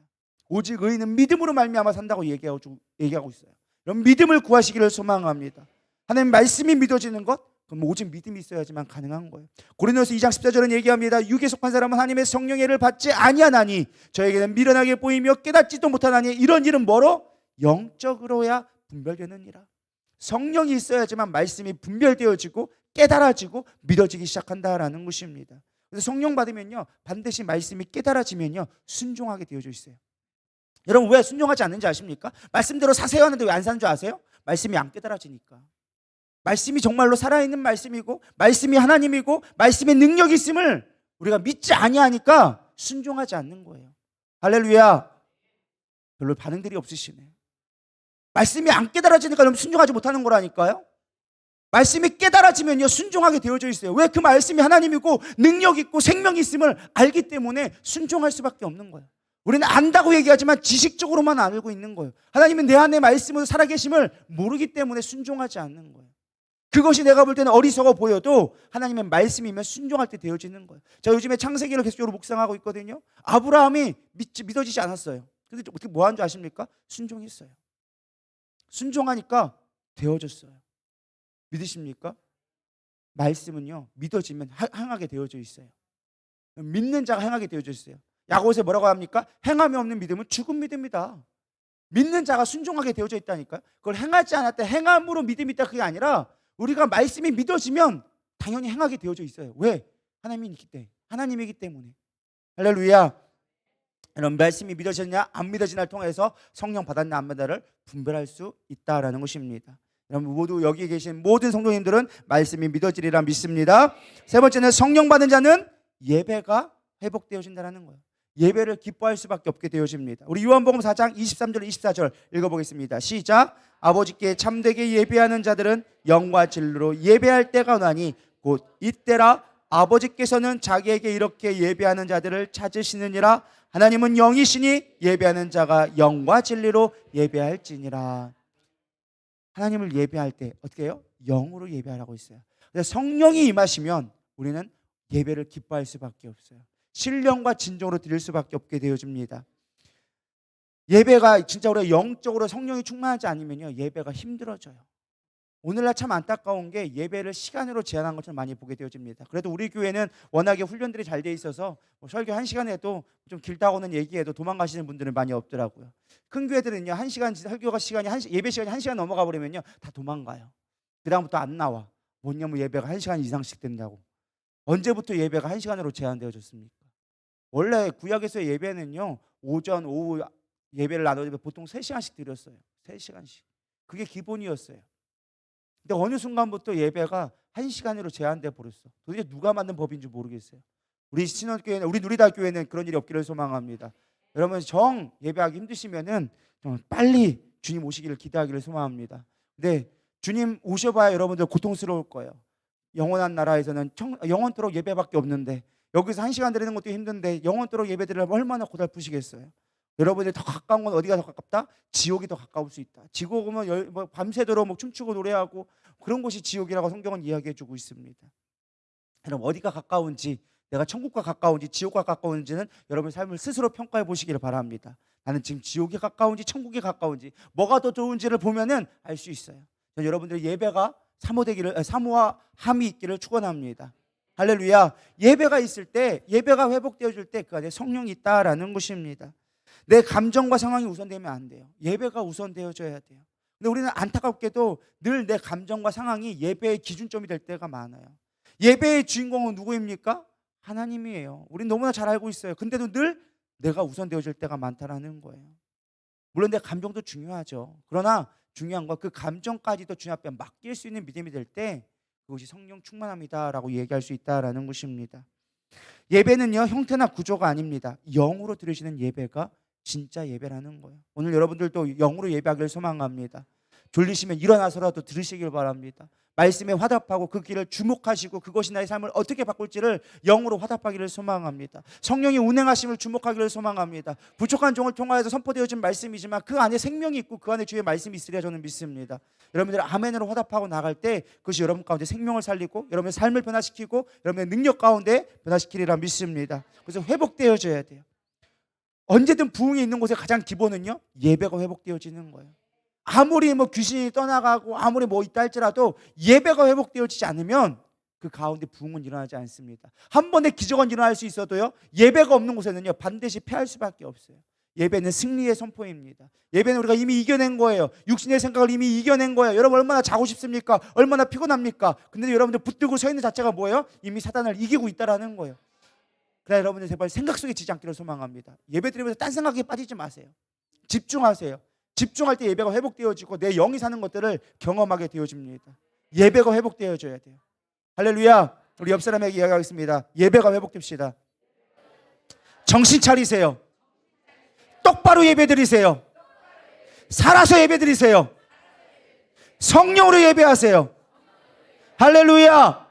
오직 의인은 믿음으로 말미암아 산다고 얘기하고 있어요. 여러분, 믿음을 구하시기를 소망합니다. 하나님 말씀이 믿어지는 것, 그럼 오직 믿음이 있어야지만 가능한 거예요. 고린도서 2장 14절은 얘기합니다. 육에 속한 사람은 하나님의 성령의 를 받지 아니하나니 저에게는 미련하게 보이며 깨닫지도 못하나니 이런 일은 뭐로? 영적으로야 분별되느니라. 성령이 있어야지만 말씀이 분별되어지고 깨달아지고 믿어지기 시작한다라는 것입니다. 그래서 성령 받으면요, 반드시 말씀이 깨달아지면요, 순종하게 되어져 있어요. 여러분, 왜 순종하지 않는지 아십니까? 말씀대로 사세요 하는데 왜 안 사는 줄 아세요? 말씀이 안 깨달아지니까. 말씀이 정말로 살아있는 말씀이고, 말씀이 하나님이고, 말씀의 능력이 있음을 우리가 믿지 아니하니까 순종하지 않는 거예요. 할렐루야. 별로 반응들이 없으시네요. 말씀이 안 깨달아지니까 여러분 순종하지 못하는 거라니까요. 말씀이 깨달아지면요, 순종하게 되어져 있어요. 왜? 그 말씀이 하나님이고 능력 있고 생명이 있음을 알기 때문에 순종할 수밖에 없는 거예요. 우리는 안다고 얘기하지만 지식적으로만 알고 있는 거예요. 하나님은 내 안에 말씀으로 살아계심을 모르기 때문에 순종하지 않는 거예요. 그것이 내가 볼 때는 어리석어 보여도 하나님의 말씀이면 순종할 때 되어지는 거예요. 자, 요즘에 창세기를 계속적으로 묵상하고 있거든요. 아브라함이 믿어지지 않았어요. 근데 어떻게 뭐 한 줄 아십니까? 순종했어요. 순종하니까 되어졌어요. 믿으십니까? 말씀은요, 믿어지면 행하게 되어져 있어요. 믿는 자가 행하게 되어져 있어요. 야고보서에 뭐라고 합니까? 행함이 없는 믿음은 죽은 믿음이다. 믿는 자가 순종하게 되어져 있다니까요. 그걸 행하지 않았다, 행함으로 믿음이 있다, 그게 아니라 우리가 말씀이 믿어지면 당연히 행하게 되어져 있어요. 왜? 하나님이기 때문에. 할렐루야. 여러분, 말씀이 믿어지느냐 안 믿어지냐를 통해서 성령 받았냐 안 받았냐를 분별할 수 있다라는 것입니다. 여러분, 모두 여기 계신 모든 성도님들은 말씀이 믿어지리라 믿습니다. 세 번째는 성령 받은 자는 예배가 회복되어진다는 거예요. 예배를 기뻐할 수밖에 없게 되어집니다. 우리 요한복음 4장 23절 24절 읽어보겠습니다. 시작. 아버지께 참되게 예배하는 자들은 영과 진리로 예배할 때가 오나니 곧 이때라. 아버지께서는 자기에게 이렇게 예배하는 자들을 찾으시느니라. 하나님은 영이시니 예배하는 자가 영과 진리로 예배할지니라. 하나님을 예배할 때 어떻게 해요? 영으로 예배하라고 했어요. 그래서 성령이 임하시면 우리는 예배를 기뻐할 수밖에 없어요. 신령과 진정으로 드릴 수밖에 없게 되어집니다. 예배가 진짜 우리가 영적으로 성령이 충만하지 않으면요, 예배가 힘들어져요. 오늘날 참 안타까운 게 예배를 시간으로 제한한 것을 많이 보게 되어집니다. 그래도 우리 교회는 워낙에 훈련들이 잘 돼 있어서 뭐 설교 1시간에도 좀 길다고는 얘기해도 도망가시는 분들은 많이 없더라고요. 큰 교회들은요, 1시간 설교가 시간이 예배 시간이 1시간 넘어가 버리면요 다 도망가요. 그다음부터 안 나와. 뭐냐, 뭐 예배가 1시간 이상씩 된다고. 언제부터 예배가 1시간으로 제한되어졌습니까? 원래 구약에서의 예배는요, 오전 오후 예배를 나누는데 보통 3시간씩 드렸어요. 3시간씩. 그게 기본이었어요. 근데 어느 순간부터 예배가 1시간으로 제한돼 버렸어. 도대체 누가 만든 법인지 모르겠어요. 우리 신원교회는, 우리 누리다교회는 그런 일이 없기를 소망합니다. 여러분 정 예배하기 힘드시면은 좀 빨리 주님 오시기를 기대하기를 소망합니다. 근데 주님 오셔봐야 여러분들 고통스러울 거예요. 영원한 나라에서는 영원토록 예배밖에 없는데, 여기서 1시간 드리는 것도 힘든데 영원토록 예배 드리려면 얼마나 고달프시겠어요. 여러분들이 더 가까운 건 어디가 더 가깝다? 지옥이 더 가까울 수 있다. 지옥은 뭐 밤새도록 뭐 춤추고 노래하고 그런 곳이 지옥이라고 성경은 이야기해 주고 있습니다. 여러분 어디가 가까운지, 내가 천국과 가까운지 지옥과 가까운지는 여러분의 삶을 스스로 평가해 보시기를 바랍니다. 나는 지금 지옥이 가까운지 천국이 가까운지 뭐가 더 좋은지를 보면은 알 수 있어요. 저는 여러분들의 예배가 사모와 함이 있기를 축원합니다. 할렐루야. 예배가 있을 때, 예배가 회복되어질 때 그 안에 성령이 있다라는 것입니다. 내 감정과 상황이 우선되면 안 돼요. 예배가 우선되어져야 돼요. 근데 우리는 안타깝게도 늘 내 감정과 상황이 예배의 기준점이 될 때가 많아요. 예배의 주인공은 누구입니까? 하나님이에요. 우린 너무나 잘 알고 있어요. 근데도 늘 내가 우선되어질 때가 많다라는 거예요. 물론 내 감정도 중요하죠. 그러나 중요한 건 그 감정까지도 주님 앞에 맡길 수 있는 믿음이 될 때 그것이 성령 충만함이다라고 얘기할 수 있다라는 것입니다. 예배는요, 형태나 구조가 아닙니다. 영으로 드리시는 예배가 진짜 예배라는 거예요. 오늘 여러분들도 영으로 예배하기를 소망합니다. 졸리시면 일어나서라도 들으시길 바랍니다. 말씀에 화답하고 그 길을 주목하시고 그것이 나의 삶을 어떻게 바꿀지를 영으로 화답하기를 소망합니다. 성령이 운행하심을 주목하기를 소망합니다. 부족한 종을 통하여서 선포되어진 말씀이지만 그 안에 생명이 있고 그 안에 주의 말씀이 있으리라 저는 믿습니다. 여러분들 아멘으로 화답하고 나갈 때 그것이 여러분 가운데 생명을 살리고 여러분의 삶을 변화시키고 여러분의 능력 가운데 변화시키리라 믿습니다. 그래서 회복되어져야 돼요. 언제든 부흥이 있는 곳의 가장 기본은요, 예배가 회복되어지는 거예요. 아무리 뭐 귀신이 떠나가고 아무리 뭐 있다 할지라도 예배가 회복되어지지 않으면 그 가운데 부흥은 일어나지 않습니다. 한 번의 기적은 일어날 수 있어도요, 예배가 없는 곳에는요 반드시 패할 수밖에 없어요. 예배는 승리의 선포입니다. 예배는 우리가 이미 이겨낸 거예요. 육신의 생각을 이미 이겨낸 거예요. 여러분 얼마나 자고 싶습니까? 얼마나 피곤합니까? 근데 여러분들 붙들고 서 있는 자체가 뭐예요? 이미 사단을 이기고 있다라는 거예요. 그래 여러분들 제발 생각 속에 지지 않기를 소망합니다. 예배 드리면서 딴 생각에 빠지지 마세요. 집중하세요. 집중할 때 예배가 회복되어지고 내 영이 사는 것들을 경험하게 되어집니다. 예배가 회복되어져야 돼요. 할렐루야. 우리 옆 사람에게 이야기하겠습니다. 예배가 회복됩시다. 정신 차리세요. 똑바로 예배 드리세요. 살아서 예배 드리세요. 성령으로 예배하세요. 할렐루야.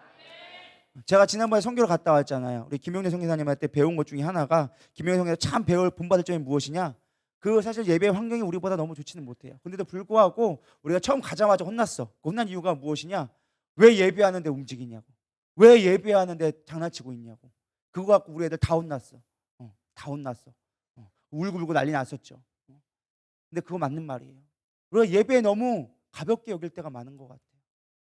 제가 지난번에 선교를 갔다 왔잖아요. 우리 김용래 선교사님한테 배운 것 중에 하나가, 김용래 선교사 참 본받을 점이 무엇이냐, 그 사실 예배 환경이 우리보다 너무 좋지는 못해요. 근데도 불구하고 우리가 처음 가자마자 혼났어. 혼난 이유가 무엇이냐, 왜 예배하는데 움직이냐고, 왜 예배하는데 장난치고 있냐고. 그거 갖고 우리 애들 다 혼났어. 다 혼났어. 울고불고 난리 났었죠. 근데 그거 맞는 말이에요. 우리가 예배에 너무 가볍게 여길 때가 많은 것 같아요.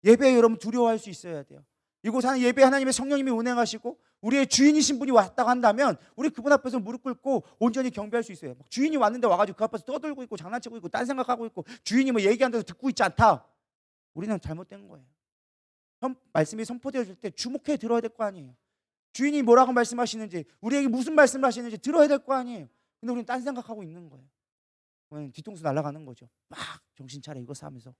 예배에 여러분 두려워할 수 있어야 돼요. 이곳 하는 예배 하나님의 성령님이 운행하시고 우리의 주인이신 분이 왔다고 한다면 우리 그분 앞에서 무릎 꿇고 온전히 경배할 수 있어요. 주인이 왔는데 와가지고 그 앞에서 떠들고 있고 장난치고 있고 딴 생각하고 있고 주인이 뭐 얘기하는데도 듣고 있지 않다. 우리는 잘못된 거예요. 말씀이 선포되어질 때 주목해 들어야 될 거 아니에요. 주인이 뭐라고 말씀하시는지, 우리에게 무슨 말씀을 하시는지 들어야 될 거 아니에요. 근데 우리는 딴 생각하고 있는 거예요. 뒤통수 날아가는 거죠. 막 정신 차려 이거 하면서.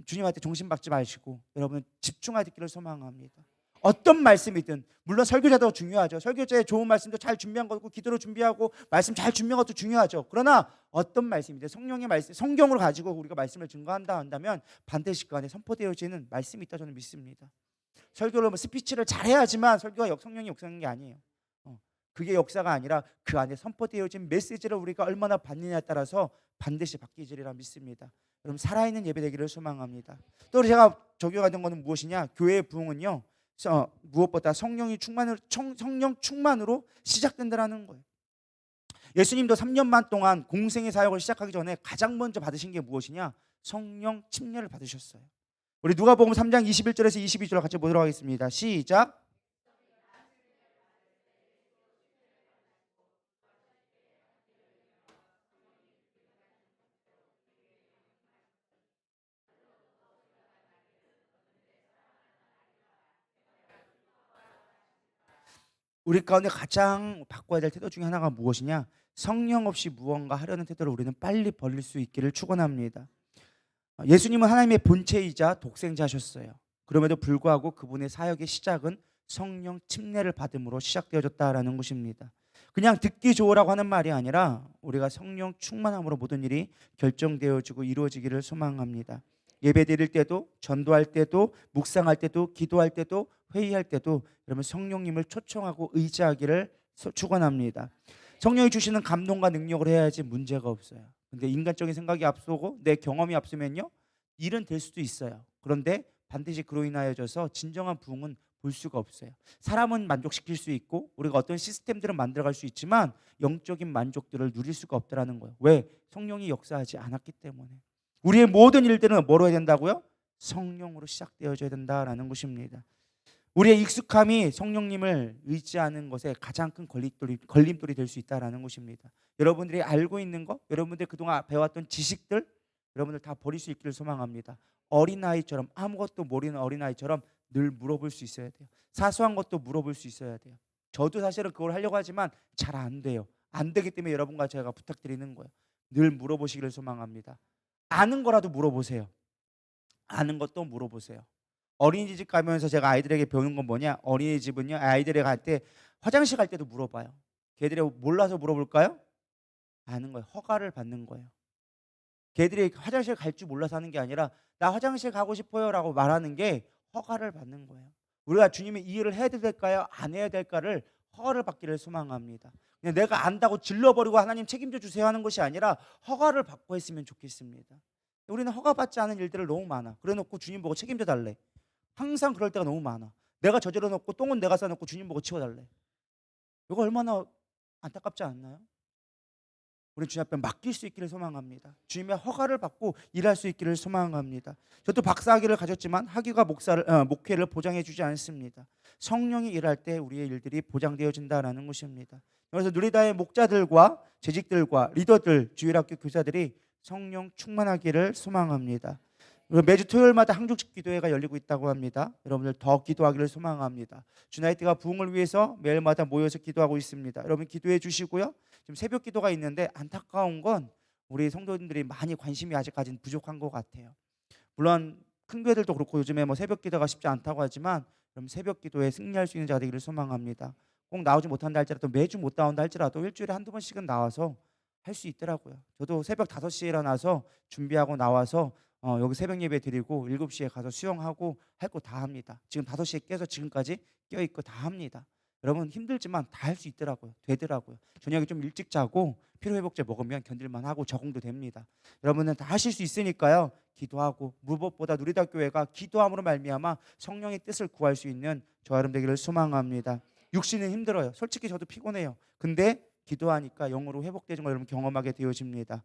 주님한테 정신 받지 마시고 여러분 집중하기를 소망합니다. 어떤 말씀이든, 물론 설교자도 중요하죠. 설교자의 좋은 말씀도 잘 준비한 거고 기도로 준비하고 말씀 잘 준비한 것도 중요하죠. 그러나 어떤 말씀이든 성령의 말씀, 성경으로 가지고 우리가 말씀을 증거한다 한다면 반드시 그 안에 선포되어지는 말씀이 있다 저는 믿습니다. 설교를 뭐 스피치를 잘해야지만 설교가 성령이 역사하는 게 아니에요. 그게 역사가 아니라 그 안에 선포되어진 메시지를 우리가 얼마나 받느냐에 따라서 반드시 바뀌지리라 믿습니다. 여러분 살아있는 예배 되기를 소망합니다. 또 제가 적용하던 것은 무엇이냐, 교회의 부흥은요 무엇보다 성령 충만으로 시작된다는 거예요. 예수님도 3년만 동안 공생의 사역을 시작하기 전에 가장 먼저 받으신 게 무엇이냐, 성령 침례를 받으셨어요. 우리 누가복음 3장 21절에서 22절 같이 보도록 하겠습니다. 시작. 우리 가운데 가장 바꿔야 될 태도 중에 하나가 무엇이냐? 성령 없이 무언가 하려는 태도를 우리는 빨리 버릴 수 있기를 축원합니다. 예수님은 하나님의 본체이자 독생자셨어요. 그럼에도 불구하고 그분의 사역의 시작은 성령 침례를 받음으로 시작되어졌다라는 것입니다. 그냥 듣기 좋으라고 하는 말이 아니라 우리가 성령 충만함으로 모든 일이 결정되어지고 이루어지기를 소망합니다. 예배 드릴 때도, 전도할 때도, 묵상할 때도, 기도할 때도, 회의할 때도 여러분 성령님을 초청하고 의지하기를 축원합니다. 성령이 주시는 감동과 능력을 해야지 문제가 없어요. 근데 인간적인 생각이 앞서고 내 경험이 앞서면요 일은 될 수도 있어요. 그런데 반드시 그로 인하여져서 진정한 부흥은 볼 수가 없어요. 사람은 만족시킬 수 있고 우리가 어떤 시스템들은 만들어갈 수 있지만 영적인 만족들을 누릴 수가 없다라는 거예요. 왜? 성령이 역사하지 않았기 때문에. 우리의 모든 일들은 뭐로 해야 된다고요? 성령으로 시작되어져야 된다라는 것입니다. 우리의 익숙함이 성령님을 의지하는 것에 가장 큰 걸림돌이 될 수 있다는 것입니다. 여러분들이 알고 있는 것, 여러분들이 그동안 배웠던 지식들 여러분들 다 버릴 수 있기를 소망합니다. 어린아이처럼 아무것도 모르는 어린아이처럼 늘 물어볼 수 있어야 돼요. 사소한 것도 물어볼 수 있어야 돼요. 저도 사실은 그걸 하려고 하지만 잘 안 돼요. 안 되기 때문에 여러분과 제가 부탁드리는 거예요. 늘 물어보시기를 소망합니다. 아는 거라도 물어보세요. 아는 것도 물어보세요. 어린이집 가면서 제가 아이들에게 배우는 건 뭐냐? 어린이집은요 아이들이 갈 때 화장실 갈 때도 물어봐요. 걔들이 몰라서 물어볼까요? 아는 거예요. 허가를 받는 거예요. 걔들이 화장실 갈 줄 몰라서 하는 게 아니라 나 화장실 가고 싶어요 라고 말하는 게 허가를 받는 거예요. 우리가 주님의 이해를 해야 될까요? 안 해야 될까를 허가를 받기를 소망합니다. 그냥 내가 안다고 질러버리고 하나님 책임져 주세요 하는 것이 아니라 허가를 받고 했으면 좋겠습니다. 우리는 허가받지 않은 일들을 너무 많아. 그래 놓고 주님 보고 책임져 달래. 항상 그럴 때가 너무 많아. 내가 저질러 놓고 똥은 내가 싸놓고 주님 보고 치워달래. 이거 얼마나 안타깝지 않나요? 우리 주님 앞에 맡길 수 있기를 소망합니다. 주님의 허가를 받고 일할 수 있기를 소망합니다. 저도 박사학위를 가졌지만 학위가 목회를 보장해 주지 않습니다. 성령이 일할 때 우리의 일들이 보장되어진다는 것입니다. 그래서 누리다의 목자들과 재직들과 리더들, 주일학교 교사들이 성령 충만하기를 소망합니다. 매주 토요일마다 항중식 기도회가 열리고 있다고 합니다. 여러분들 더 기도하기를 소망합니다. 주나이트가 부흥을 위해서 매일마다 모여서 기도하고 있습니다. 여러분 기도해 주시고요. 지금 새벽 기도가 있는데 안타까운 건 우리 성도님들이 많이 관심이 아직까지는 부족한 것 같아요. 물론 큰 교회들도 그렇고 요즘에 뭐 새벽 기도가 쉽지 않다고 하지만 그럼 새벽 기도에 승리할 수 있는 자가 되기를 소망합니다. 꼭 나오지 못한다 할지라도 매주 못 나온다 할지라도 일주일에 한두 번씩은 나와서 할 수 있더라고요. 저도 새벽 5시에 일어나서 준비하고 나와서 여기 새벽 예배 드리고 7시에 가서 수영하고 할 거 다 합니다. 지금 5시에 깨서 지금까지 깨어있고 다 합니다. 여러분 힘들지만 다 할 수 있더라고요. 되더라고요. 저녁에 좀 일찍 자고 피로회복제 먹으면 견딜만 하고 적응도 됩니다. 여러분은 다 하실 수 있으니까요. 기도하고 무엇보다 누리다교회가 기도함으로 말미암아 성령의 뜻을 구할 수 있는 저와 여러분 되기를 소망합니다. 육신은 힘들어요. 솔직히 저도 피곤해요. 근데 기도하니까 영으로 회복되는 걸 여러분 경험하게 되어집니다.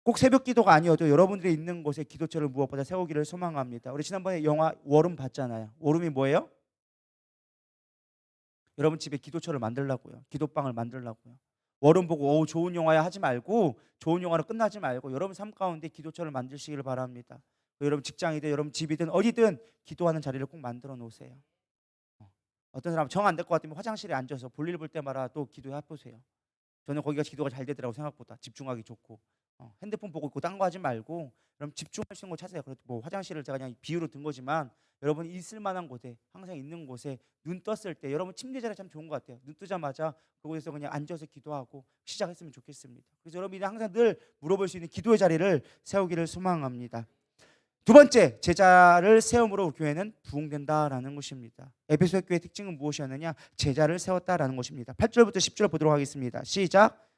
꼭 새벽 기도가 아니어도 여러분들이 있는 곳에 기도처를 무엇보다 세우기를 소망합니다. 우리 지난번에 영화 워룸 봤잖아요. 워룸이 뭐예요? 여러분 집에 기도처를 만들라고요. 기도방을 만들라고요. 워룸 보고 좋은 영화야 하지 말고 좋은 영화로 끝나지 말고 여러분 삶 가운데 기도처를 만드시기를 바랍니다. 여러분 직장이든 여러분 집이든 어디든 기도하는 자리를 꼭 만들어 놓으세요. 어떤 사람 정 안 될 것 같으면 화장실에 앉아서 볼일 볼 때마다 또 기도해 보세요. 저는 거기가 기도가 잘 되더라고 생각보다 집중하기 좋고 핸드폰 보고 있고 딴 거 하지 말고 그럼 집중할 수 있는 거 찾아요. 그래도 뭐 화장실을 제가 그냥 비유로 든 거지만 여러분이 있을 만한 곳에 항상 있는 곳에 눈 떴을 때 여러분 침대 자리 참 좋은 것 같아요. 눈 뜨자마자 그곳에서 그냥 앉아서 기도하고 시작했으면 좋겠습니다. 그래서 여러분이 항상 늘 물어볼 수 있는 기도의 자리를 세우기를 소망합니다. 두 번째, 제자를 세움으로 교회는 부흥된다라는 것입니다. 에베소 교회의 특징은 무엇이었느냐? 제자를 세웠다라는 것입니다. 8절부터 10절 보도록 하겠습니다. 시작.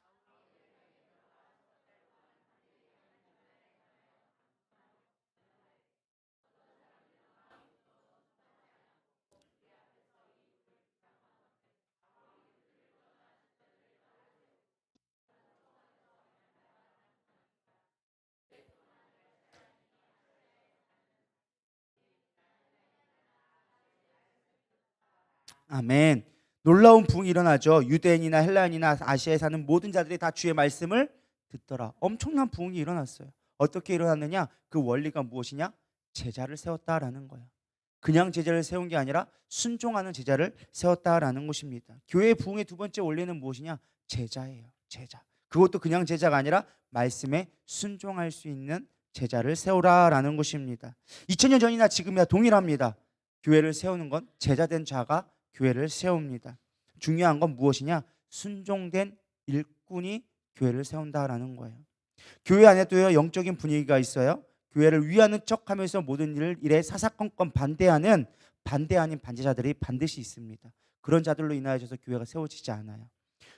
아멘. 놀라운 부흥이 일어나죠. 유대인이나 헬라인이나 아시아에 사는 모든 자들이 다 주의 말씀을 듣더라. 엄청난 부흥이 일어났어요. 어떻게 일어났느냐? 그 원리가 무엇이냐? 제자를 세웠다라는 거예요. 그냥 제자를 세운 게 아니라 순종하는 제자를 세웠다라는 것입니다. 교회의 부흥의 두 번째 원리는 무엇이냐? 제자예요. 제자. 그것도 그냥 제자가 아니라 말씀에 순종할 수 있는 제자를 세우라라는 것입니다. 2000년 전이나 지금이나 동일합니다. 교회를 세우는 건 제자된 자가 교회를 세웁니다. 중요한 건 무엇이냐? 순종된 일꾼이 교회를 세운다라는 거예요. 교회 안에도요, 영적인 분위기가 있어요. 교회를 위하는 척하면서 모든 일에 사사건건 반대 아닌 반대자들이 반드시 있습니다. 그런 자들로 인하여서 교회가 세워지지 않아요.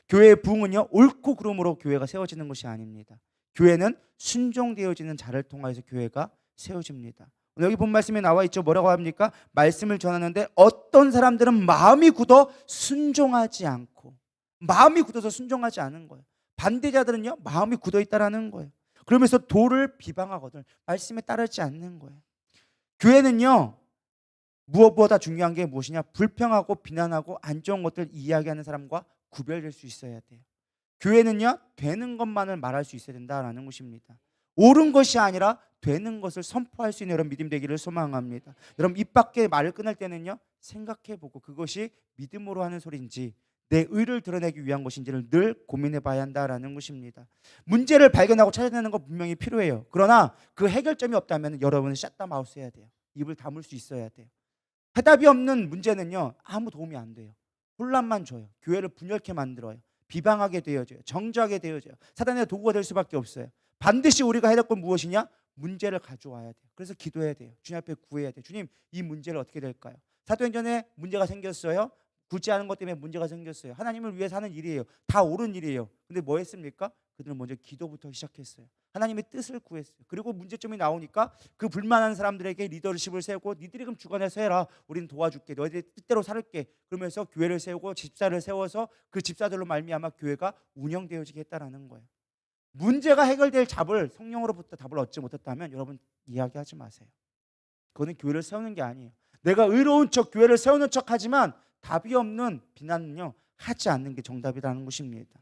교회의 부흥은요, 옳고 그름으로 교회가 세워지는 것이 아닙니다. 교회는 순종되어지는 자를 통해서 교회가 세워집니다. 여기 본 말씀에 나와 있죠. 뭐라고 합니까? 말씀을 전하는데 어떤 사람들은 마음이 굳어 순종하지 않고, 마음이 굳어서 순종하지 않은 거예요. 반대자들은요, 마음이 굳어 있다라는 거예요. 그러면서 도를 비방하거든 말씀에 따르지 않는 거예요. 교회는요, 무엇보다 중요한 게 무엇이냐? 불평하고 비난하고 안 좋은 것들 이야기하는 사람과 구별될 수 있어야 돼요. 교회는요, 되는 것만을 말할 수 있어야 된다라는 것입니다. 옳은 것이 아니라 되는 것을 선포할 수 있는 여러분 믿음 되기를 소망합니다. 여러분 입 밖에 말을 끊을 때는요, 생각해보고 그것이 믿음으로 하는 소리인지 내 의를 드러내기 위한 것인지를 늘 고민해 봐야 한다라는 것입니다. 문제를 발견하고 찾아내는 거 분명히 필요해요. 그러나 그 해결점이 없다면 여러분은 샷다마우스 해야 돼요. 입을 다물 수 있어야 돼요. 해답이 없는 문제는요, 아무 도움이 안 돼요. 혼란만 줘요. 교회를 분열케 만들어요. 비방하게 되어져요. 정죄하게 되어져요. 사단의 도구가 될 수밖에 없어요. 반드시 우리가 해야 될 건 무엇이냐? 문제를 가져와야 돼요. 그래서 기도해야 돼요. 주님 앞에 구해야 돼요. 주님, 이 문제를 어떻게 될까요? 사도행전에 문제가 생겼어요. 굳지 않은 것 때문에 문제가 생겼어요. 하나님을 위해서 하는 일이에요. 다 옳은 일이에요. 근데 뭐 했습니까? 그들은 먼저 기도부터 시작했어요. 하나님의 뜻을 구했어요. 그리고 문제점이 나오니까 그 불만한 사람들에게 리더십을 세우고 니들이 그럼 주관해서 해라. 우리는 도와줄게. 너희들이 뜻대로 살게. 그러면서 교회를 세우고 집사를 세워서 그 집사들로 말미암아 교회가 운영되어지게 했다라는 거예요. 문제가 해결될 답을 성령으로부터 답을 얻지 못했다면 여러분 이야기하지 마세요. 그거는 교회를 세우는 게 아니에요. 내가 의로운 척 교회를 세우는 척 하지만 답이 없는 비난은요, 하지 않는 게 정답이라는 것입니다.